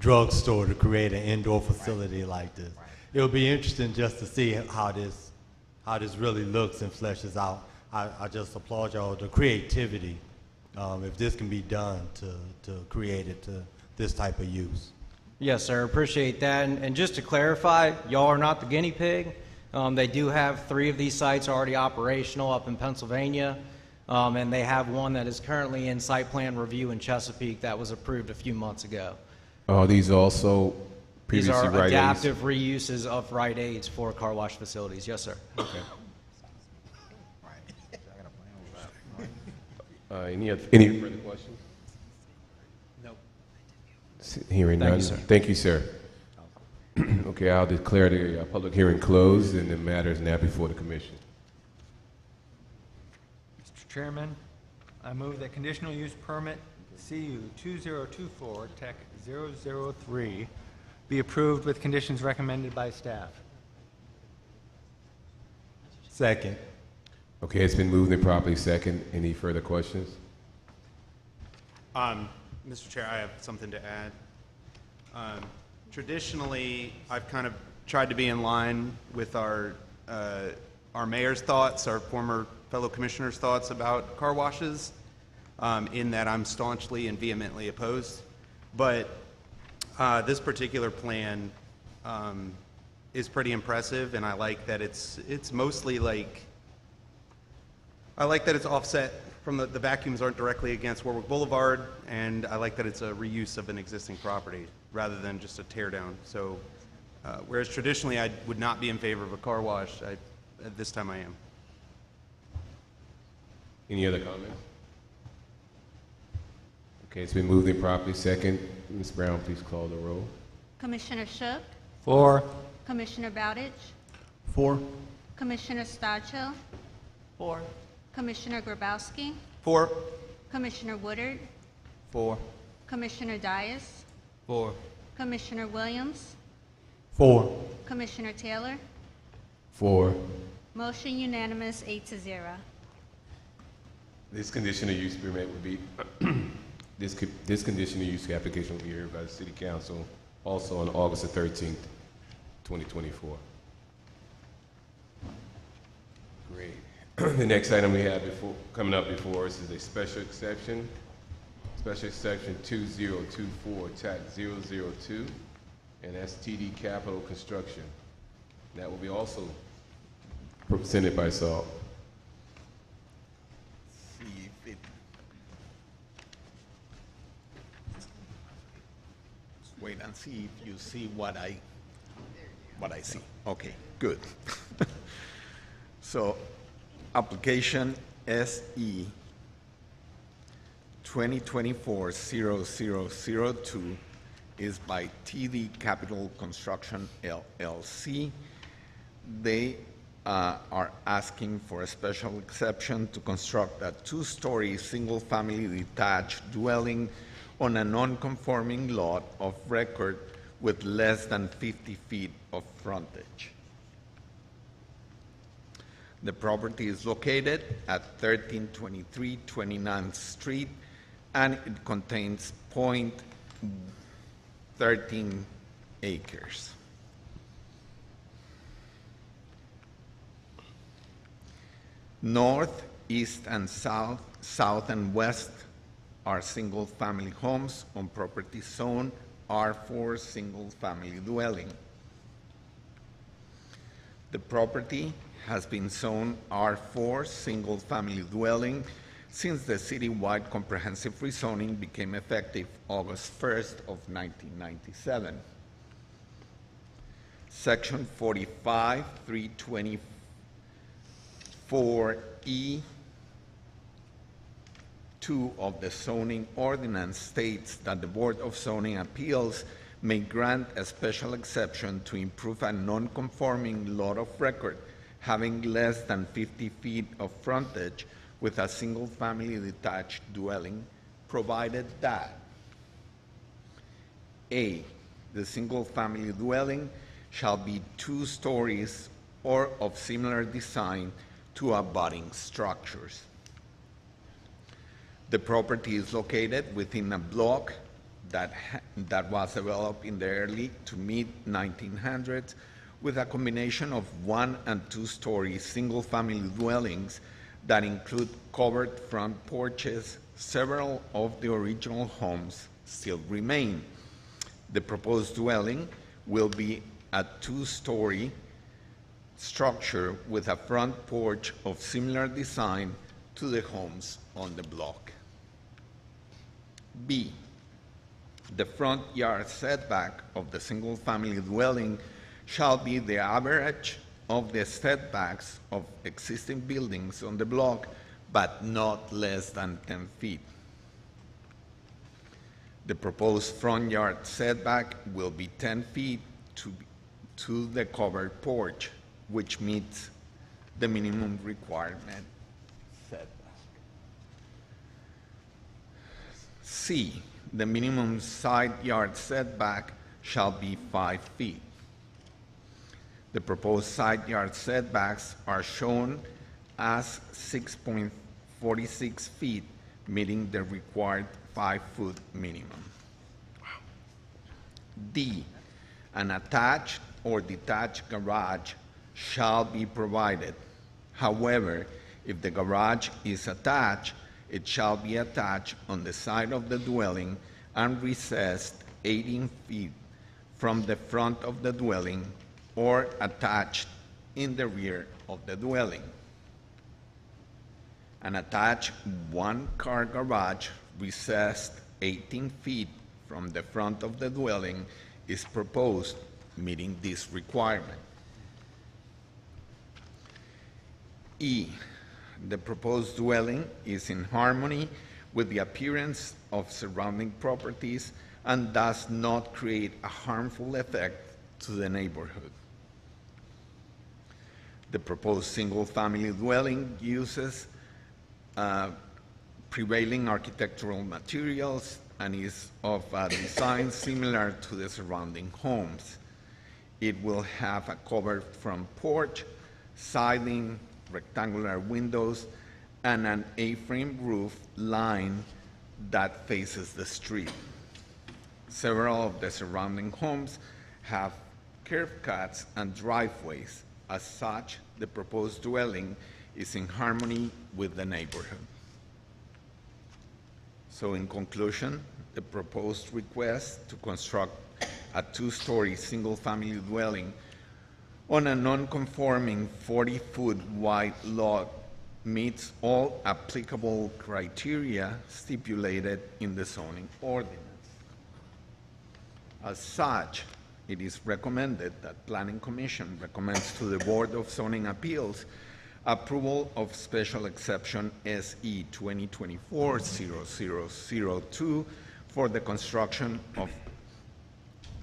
Speaker 7: drugstore to create an indoor facility like this. It'll be interesting just to see how this really looks and fleshes out. I just applaud y'all the creativity, if this can be done to create it to this type of use.
Speaker 16: Yes, sir. Appreciate that. And just to clarify, y'all are not the guinea pig. They do have 3 of these sites already operational up in Pennsylvania, and they have one that is currently in site plan review in Chesapeake that was approved a few months ago.
Speaker 3: Are these also
Speaker 16: These
Speaker 3: previously
Speaker 16: are
Speaker 3: Rite Aids?
Speaker 16: adaptive reuses of Rite Aids for car wash facilities. Yes, sir.
Speaker 3: Okay. Any further questions?
Speaker 15: No.
Speaker 3: Hearing
Speaker 16: Thank
Speaker 3: none.
Speaker 16: you, sir.
Speaker 3: Thank you, sir. Okay, I'll declare the public hearing closed, and the matter is now before the commission.
Speaker 9: Mr. Chairman, I move that conditional use permit CU 2024 Tech 003 be approved with conditions recommended by staff.
Speaker 7: Second.
Speaker 3: Okay, it's been moved and properly second. Any further questions?
Speaker 5: Mr. Chair, I have something to add. Traditionally, I've kind of tried to be in line with our mayor's thoughts, our former fellow commissioner's thoughts about car washes, in that I'm staunchly and vehemently opposed. But this particular plan is pretty impressive, and I like that it's mostly like, I like that it's offset from the vacuums aren't directly against Warwick Boulevard, and I like that it's a reuse of an existing property rather than just a tear down. So, whereas traditionally I would not be in favor of a car wash, at this time I am.
Speaker 3: Any other comments? Okay, it's been moved and properly second. Ms. Brown, please call the roll.
Speaker 6: Commissioner Shook,
Speaker 9: 4.
Speaker 6: Commissioner Bowditch,
Speaker 15: 4.
Speaker 6: Commissioner Stodchill,
Speaker 11: 4.
Speaker 6: Commissioner Grabowski,
Speaker 5: 4.
Speaker 6: Commissioner Woodard,
Speaker 15: 4.
Speaker 6: Commissioner Dias,
Speaker 15: 4.
Speaker 6: Commissioner Williams,
Speaker 7: 4.
Speaker 6: Commissioner Taylor.
Speaker 3: 4.
Speaker 6: Motion unanimous, 8-0.
Speaker 3: This conditional use permit would be, this conditional use application will be heard by the City Council also on August the 13th, 2024. Great. The next item we have coming up before us is a special exception. Special exception 2024 TAC 002, and that's TD Capital Construction. That will be also presented by Saul.
Speaker 10: See if it... Wait and see if you see what I see. Okay, good. So, application SE 2024-0002 is by TD Capital Construction LLC. They are asking for a special exception to construct a 2-story single-family detached dwelling on a non-conforming lot of record with less than 50 feet of frontage. The property is located at 1323 29th Street, and it contains 0.13 acres. North, east, and south, south and west are single-family homes on property zone R4 single-family dwelling. The property has been zoned R4 single-family dwelling since the citywide comprehensive rezoning became effective August 1st of 1997. Section 45, 324E 2 of the zoning ordinance states that the Board of Zoning Appeals may grant a special exception to improve a non-conforming lot of record having less than 50 feet of frontage with a single-family detached dwelling, provided that A, the single-family dwelling shall be 2 stories or of similar design to abutting structures. The property is located within a block that was developed in the early to mid-1900s with a combination of 1- and 2-story single-family dwellings that include covered front porches. Several of the original homes still remain. The proposed dwelling will be a 2-story structure with a front porch of similar design to the homes on the block. B, the front yard setback of the single-family dwelling shall be the average of the setbacks of existing buildings on the block, but not less than 10 feet. The proposed front yard setback will be 10 feet to the covered porch, which meets the minimum requirement setback. C, the minimum side yard setback shall be 5 feet. The proposed side yard setbacks are shown as 6.46 feet, meeting the required 5-foot minimum. D, an attached or detached garage shall be provided. However, if the garage is attached, it shall be attached on the side of the dwelling and recessed 18 feet from the front of the dwelling or attached in the rear of the dwelling. An attached one-car garage recessed 18 feet from the front of the dwelling is proposed, meeting this requirement. E, the proposed dwelling is in harmony with the appearance of surrounding properties and does not create a harmful effect to the neighborhood. The proposed single-family dwelling uses prevailing architectural materials and is of a design similar to the surrounding homes. It will have a covered front porch, siding, rectangular windows, and an A-frame roof line that faces the street. Several of the surrounding homes have curb cuts and driveways. As such, the proposed dwelling is in harmony with the neighborhood. So in conclusion, the proposed request to construct a 2-story single-family dwelling on a non-conforming 40-foot wide lot meets all applicable criteria stipulated in the zoning ordinance. As such, it is recommended that Planning Commission recommends to the Board of Zoning Appeals approval of special exception SE 2024-0002 for the construction of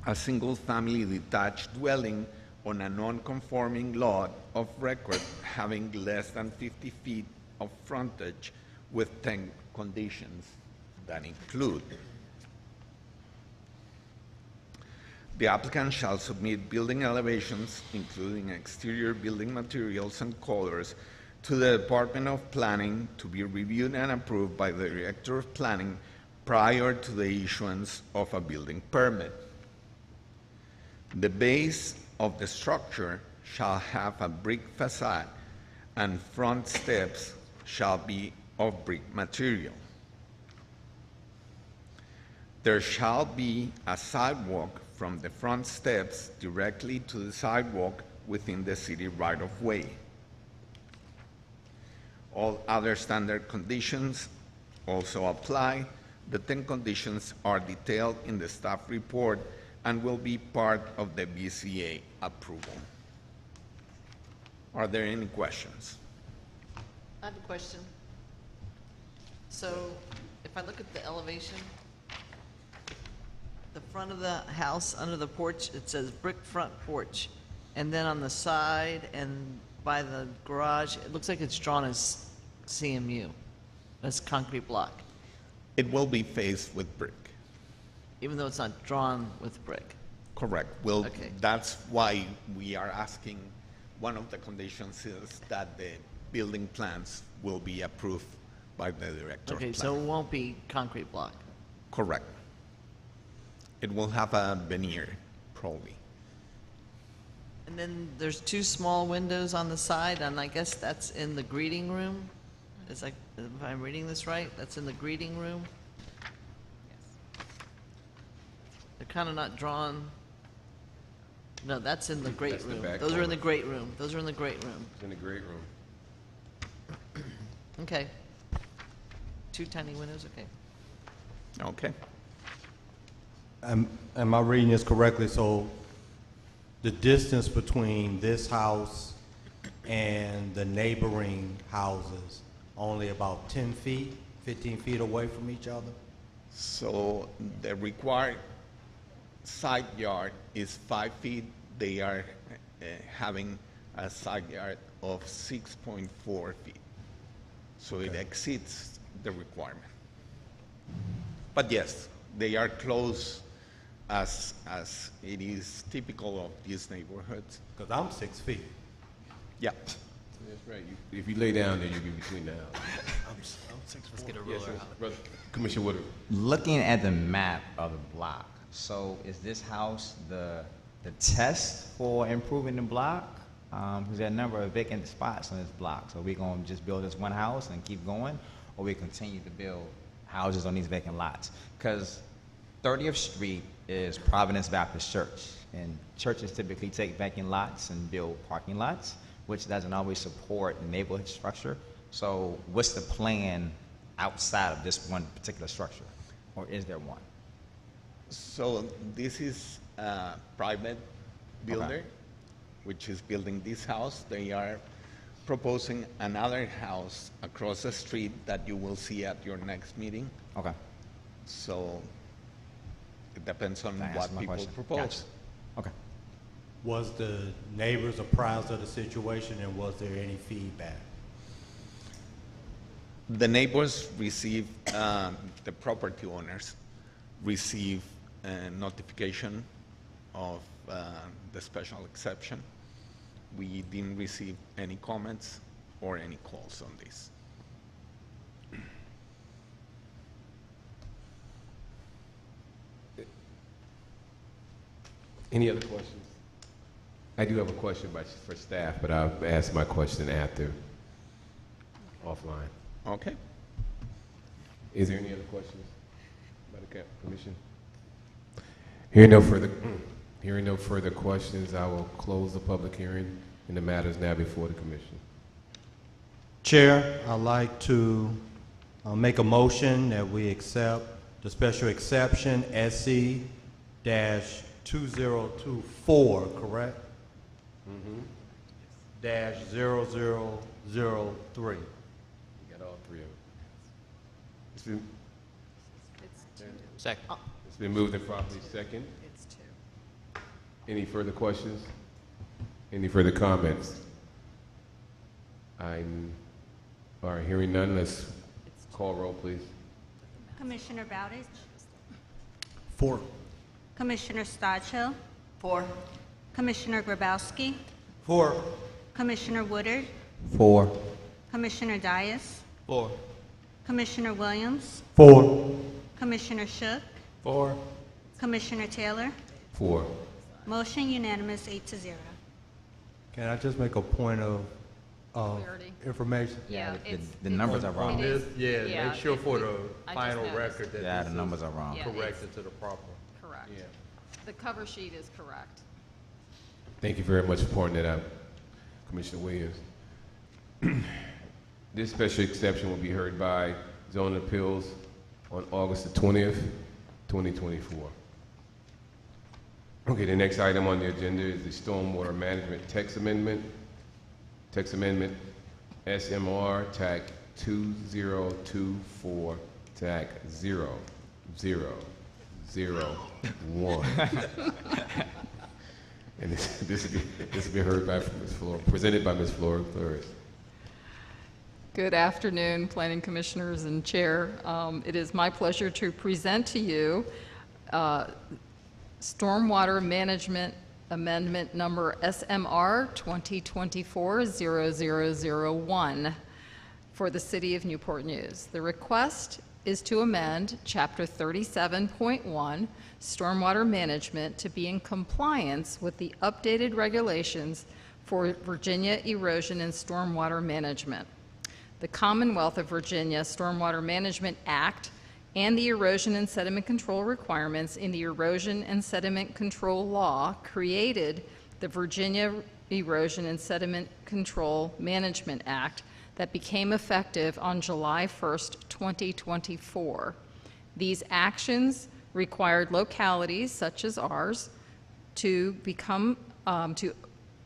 Speaker 10: a single-family detached dwelling on a non-conforming lot of record having less than 50 feet of frontage with 10 conditions that include: the applicant shall submit building elevations, including exterior building materials and colors, to the Department of Planning to be reviewed and approved by the Director of Planning prior to the issuance of a building permit. The base of the structure shall have a brick facade and front steps shall be of brick material. There shall be a sidewalk from the front steps directly to the sidewalk within the city right-of-way. All other standard conditions also apply. The 10 conditions are detailed in the staff report and will be part of the BCA approval. Are there any questions?
Speaker 11: I have a question. So if I look at the elevation, the front of the house under the porch, it says brick front porch. And then on the side and by the garage, it looks like it's drawn as CMU, as concrete block,
Speaker 10: It will be faced with brick.
Speaker 11: even though it's not drawn with brick.
Speaker 10: Correct. Well,
Speaker 11: Okay.
Speaker 10: that's why we are asking, one of the conditions is that the building plans will be approved by the director of
Speaker 11: Okay,
Speaker 10: planning.
Speaker 11: so it won't be concrete block.
Speaker 10: Correct. It will have a veneer, probably.
Speaker 11: And then there's two small windows on the side, and I guess that's in the greeting room? Is like, if I'm reading this right, that's in the greeting room? They're kind of not drawn. No, that's in the great
Speaker 3: That's the
Speaker 11: room.
Speaker 3: back
Speaker 11: Those are in the
Speaker 3: corner.
Speaker 11: great room. Those are in the great room.
Speaker 3: It's in the great room.
Speaker 11: Okay. Two tiny windows, okay.
Speaker 10: Okay.
Speaker 7: Am I reading this correctly? So the distance between this house and the neighboring houses, only about 10 feet, 15 feet away from each other?
Speaker 10: So the required side yard is 5 feet. They are having a side yard of 6.4 feet. So it exceeds the requirement. But yes, they are close as it is typical of these neighborhoods.
Speaker 7: Because I'm 6 feet.
Speaker 10: Yeah.
Speaker 3: That's right. If you lay down there, you get between the houses.
Speaker 15: I'm 6'4".
Speaker 13: Let's get a
Speaker 3: Yes,
Speaker 13: ruler
Speaker 3: sir.
Speaker 13: out.
Speaker 3: Brother, Commissioner Woodard.
Speaker 2: Looking at the map of the block, so is this house the test for improving the block? Because there are a number of vacant spots on this block. So we going to just build this one house and keep going, or we continue to build houses on these vacant lots? Because 30th Street is Providence Baptist Church, and churches typically take vacant lots and build parking lots, which doesn't always support the neighborhood structure. So what's the plan outside of this one particular structure, or is there one?
Speaker 10: So this is a private builder, which is building this house. They are proposing another house across the street that you will see at your next meeting.
Speaker 2: Okay.
Speaker 10: So it depends on
Speaker 2: That
Speaker 10: what
Speaker 2: answers my
Speaker 10: people
Speaker 2: question.
Speaker 10: propose.
Speaker 2: Gotcha. Okay.
Speaker 7: Was the neighbors apprised of the situation, and was there any feedback?
Speaker 10: The neighbors receive, the property owners receive a notification of the special exception. We didn't receive any comments or any calls on this.
Speaker 3: Any other questions? I do have a question for staff, but I'll ask my question after, offline.
Speaker 10: Okay.
Speaker 3: Is there any other questions by the commission? Hearing no further questions, I will close the public hearing, and the matter is now before the commission.
Speaker 7: Chair, I'd like to make a motion that we accept the special exception SC-2024, correct? Dash 0003.
Speaker 3: You got all three of them. It's been,
Speaker 13: Second.
Speaker 3: it's been moved and properly second.
Speaker 11: It's two.
Speaker 3: Any further questions? Any further comments? All right, hearing none, let's call roll, please.
Speaker 6: Commissioner Bowditch?
Speaker 15: 4.
Speaker 6: Commissioner Stodchill?
Speaker 11: 4.
Speaker 6: Commissioner Grabowski?
Speaker 15: 4.
Speaker 6: Commissioner Woodard?
Speaker 2: 4.
Speaker 6: Commissioner Dias?
Speaker 13: 4.
Speaker 6: Commissioner Williams?
Speaker 7: 4.
Speaker 6: Commissioner Shook?
Speaker 13: 4.
Speaker 6: Commissioner Taylor?
Speaker 3: 4.
Speaker 6: Motion unanimous, 8-0.
Speaker 7: Can I just make a point of
Speaker 12: Clarity.
Speaker 7: information?
Speaker 12: Yeah,
Speaker 2: The numbers are wrong.
Speaker 12: It is,
Speaker 15: Yeah, make sure for the
Speaker 12: I just
Speaker 15: final
Speaker 12: noticed.
Speaker 15: record that
Speaker 2: Yeah,
Speaker 15: this
Speaker 2: the
Speaker 15: is
Speaker 2: numbers are wrong.
Speaker 12: Yeah.
Speaker 15: corrected to the proper.
Speaker 12: Correct.
Speaker 3: Yeah.
Speaker 12: The cover sheet is correct.
Speaker 3: Thank you very much for pointing that out, Commissioner Williams. This special exception will be heard by zoning appeals on August the 20th, 2024. Okay, the next item on the agenda is the Stormwater Management Text Amendment. Text Amendment SMR TAC 2024 TAC 0001. And this will be heard by Ms. Flora, presented by Ms. Flora Flores.
Speaker 12: Good afternoon, Planning Commissioners and Chair. It is my pleasure to present to you Stormwater Management Amendment Number SMR 2024-0001 for the City of Newport News. The request is to amend Chapter 37.1, Stormwater Management, to be in compliance with the updated regulations for Virginia Erosion and Stormwater Management. The Commonwealth of Virginia Stormwater Management Act and the erosion and sediment control requirements in the Erosion and Sediment Control Law created the Virginia Erosion and Sediment Control Management Act that became effective on July 1st, 2024. These actions required localities such as ours to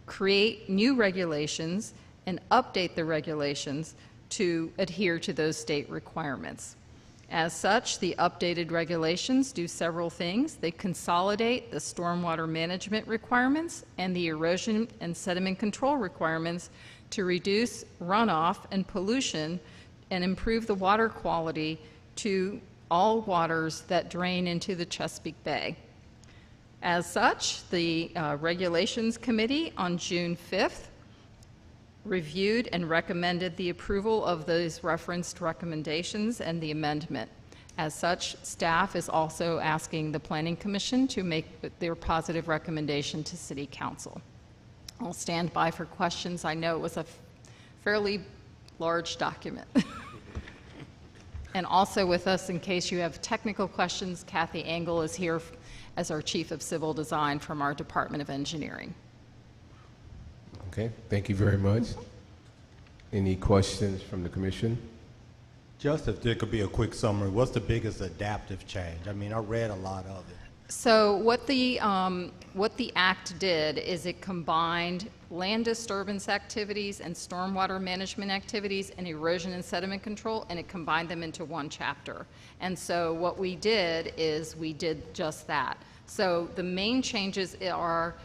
Speaker 12: create new regulations and update the regulations to adhere to those state requirements. As such, the updated regulations do several things. They consolidate the stormwater management requirements and the erosion and sediment control requirements to reduce runoff and pollution and improve the water quality to all waters that drain into the Chesapeake Bay. As such, the Regulations Committee on June 5th reviewed and recommended the approval of those referenced recommendations and the amendment. As such, staff is also asking the Planning Commission to make their positive recommendation to City Council. I'll stand by for questions. I know it was a fairly large document. And also with us, in case you have technical questions, Kathy Engel is here as our Chief of Civil Design from our Department of Engineering.
Speaker 3: Okay, thank you very much. Any questions from the commission?
Speaker 7: Just if there could be a quick summary, what's the biggest adaptive change? I mean, I read a lot of it.
Speaker 12: So what the act did is it combined land disturbance activities and stormwater management activities and erosion and sediment control, and it combined them into one chapter. And so what we did is we did just that. So the main changes are,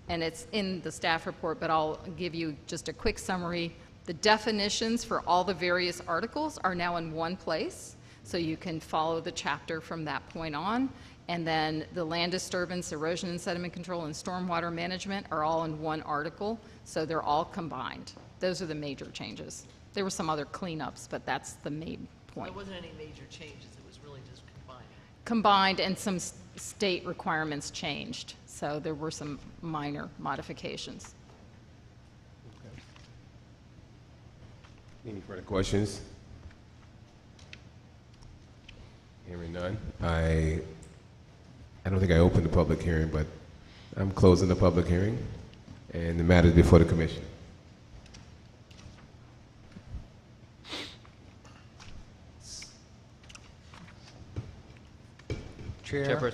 Speaker 12: and it's in the staff report, but I'll give you just a quick summary. The definitions for all the various articles are now in one place, so you can follow the chapter from that point on. And then the land disturbance, erosion and sediment control, and stormwater management are all in one article, so they're all combined. Those are the major changes. There were some other cleanups, but that's the main point.
Speaker 11: There wasn't any major changes, it was really just combined.
Speaker 12: Combined, and some state requirements changed, so there were some minor modifications.
Speaker 3: Okay. Any further questions? Hearing none. I don't think I opened the public hearing, but I'm closing the public hearing, and the matter is before the commission.
Speaker 9: Chair,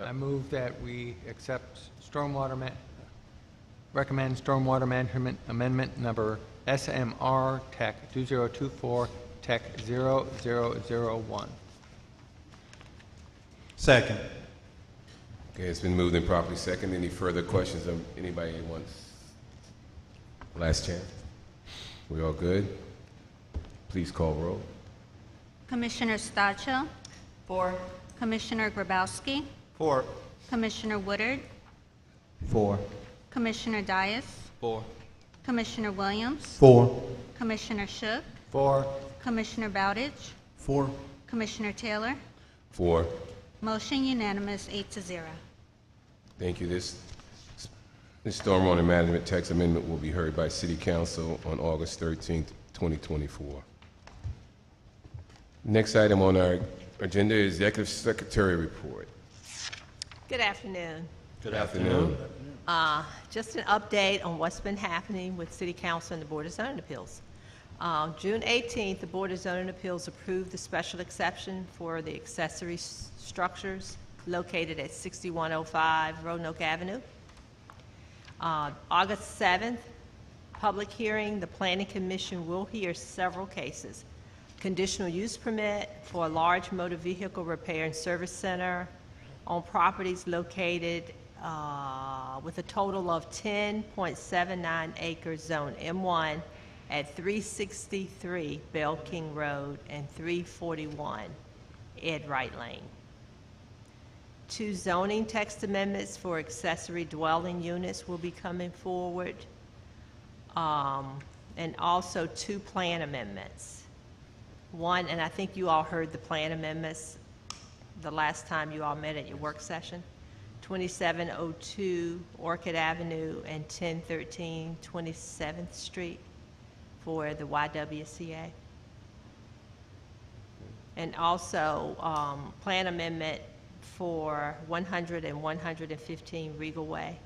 Speaker 9: I move that we accept recommend stormwater management amendment number SMR Tech 2024 Tech 0001.
Speaker 7: Second.
Speaker 3: Okay, it's been moved and properly second. Any further questions of anybody who wants? Last chance. We all good? Please call roll.
Speaker 6: Commissioner Stachel?
Speaker 11: 4.
Speaker 6: Commissioner Grabowski?
Speaker 15: 4.
Speaker 6: Commissioner Woodard?
Speaker 2: 4.
Speaker 6: Commissioner Dias?
Speaker 13: 4.
Speaker 6: Commissioner Williams?
Speaker 7: 4.
Speaker 6: Commissioner Shook?
Speaker 9: 4.
Speaker 6: Commissioner Bowditch?
Speaker 15: 4.
Speaker 6: Commissioner Taylor?
Speaker 3: 4.
Speaker 6: Motion unanimous, 8-0.
Speaker 3: Thank you. This stormwater management text amendment will be heard by City Council on August 13th, 2024. Next item on our agenda is Executive Secretary Report.
Speaker 4: Good afternoon.
Speaker 3: Good afternoon.
Speaker 4: Just an update on what's been happening with City Council and the Board of Zoning Appeals. June 18th, the Board of Zoning Appeals approved the special exception for the accessory structures located at 6105 Roanoke Avenue. August 7th, public hearing, the Planning Commission will hear several cases. Conditional use permit for a large motor vehicle repair and service center on properties located with a total of 10.79 acres, zone M1, at 363 Bell King Road and 341 Ed Wright Lane. 2 zoning text amendments for accessory dwelling units will be coming forward. And also 2 plan amendments. One, and I think you all heard the plan amendments the last time you all met at your work session, 2702 Orchid Avenue and 1013 27th Street for the YWCA. And also plan amendment for 100 and 115 Regal Way.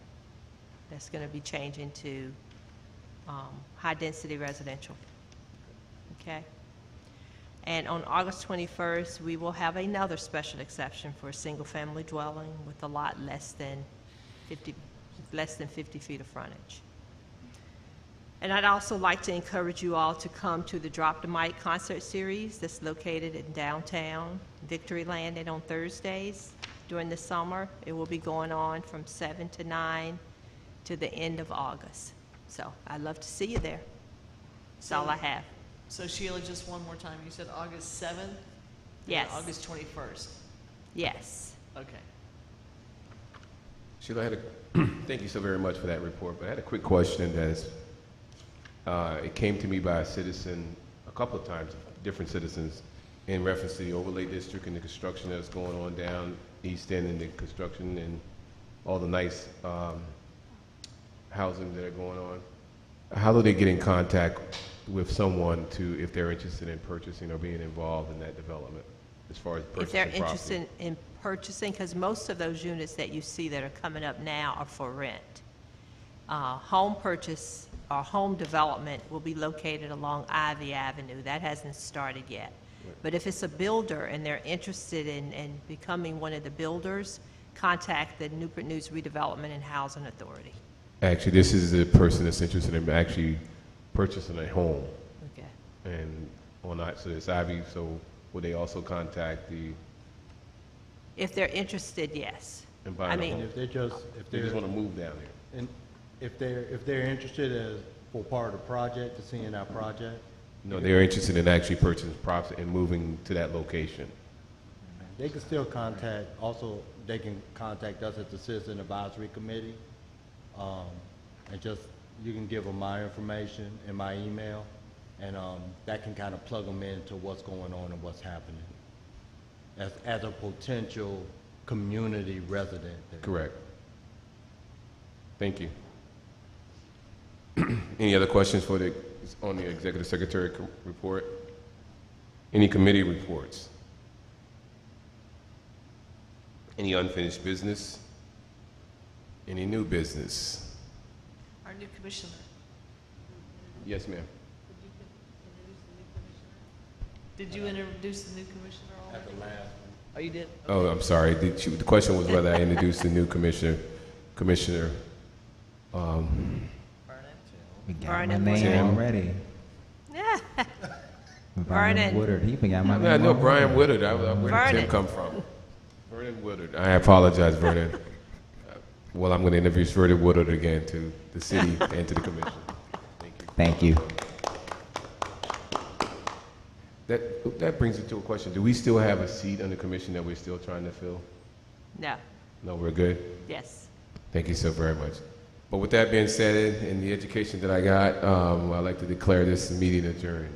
Speaker 4: That's going to be changing to high-density residential. Okay? And on August 21st, we will have another special exception for a single-family dwelling with a lot less than 50 feet of frontage. And I'd also like to encourage you all to come to the Drop the Mic concert series that's located in downtown Victory Landing on Thursdays during the summer. It will be going on from 7 to 9 to the end of August. So I'd love to see you there. That's all I have.
Speaker 11: So Sheila, just one more time, you said August 7th?
Speaker 4: Yes.
Speaker 11: And August 21st?
Speaker 4: Yes.
Speaker 11: Okay.
Speaker 3: Sheila, I had thank you so very much for that report, but I had a quick question that is, it came to me by a citizen a couple of times, different citizens, in reference to the overlay district and the construction that's going on down East End and the construction and all the nice housing that are going on. How do they get in contact with someone to, if they're interested in purchasing or being involved in that development, as far as purchasing
Speaker 4: If they're
Speaker 3: property?
Speaker 4: interested in purchasing, because most of those units that you see that are coming up now are for rent. Home purchase or home development will be located along Ivy Avenue. That hasn't started yet. But if it's a builder and they're interested in becoming one of the builders, contact the Newport News Redevelopment and Housing Authority.
Speaker 3: Actually, this is the person that's interested in actually purchasing a home.
Speaker 4: Okay.
Speaker 3: And on that, so it's Ivy, so would they also contact the,
Speaker 4: If they're interested, yes.
Speaker 3: and buying a home?
Speaker 7: If they just
Speaker 3: want to move down here.
Speaker 7: and if they're interested as for part of the project, to seeing our project,
Speaker 3: No, they're interested in actually purchasing property and moving to that location.
Speaker 7: they can still contact. Also, they can contact us at the Citizen Advisory Committee, and just you can give them my information and my email, and that can kind of plug them into what's going on and what's happening as a potential community resident there.
Speaker 3: Correct. Thank you. Any other questions for on the Executive Secretary report? Any committee reports? Any unfinished business? Any new business?
Speaker 11: Our new commissioner.
Speaker 3: Yes, ma'am.
Speaker 11: Did you introduce the new commissioner already?
Speaker 7: At the last one.
Speaker 11: Oh, you did?
Speaker 3: Oh, I'm sorry. The question was whether I introduced the new commissioner.
Speaker 2: We got
Speaker 4: Vernon
Speaker 2: my name
Speaker 3: Woodard.
Speaker 2: already.
Speaker 4: Vernon.
Speaker 2: Woodard. He forgot my name.
Speaker 3: I know
Speaker 2: already.
Speaker 3: Brian Woodard. Where did
Speaker 4: Vernon.
Speaker 3: Tim come from? Vernon Woodard. I apologize, Vernon. Well, I'm going to introduce Vernon Woodard again to the city and to the commission. Thank you.
Speaker 2: Thank you.
Speaker 3: That brings it to a question. Do we still have a seat on the commission that we're still trying to fill?
Speaker 4: No.
Speaker 3: No, we're good?
Speaker 4: Yes.
Speaker 3: Thank you so very much. But with that being said, and the education that I got, I'd like to declare this meeting adjourned.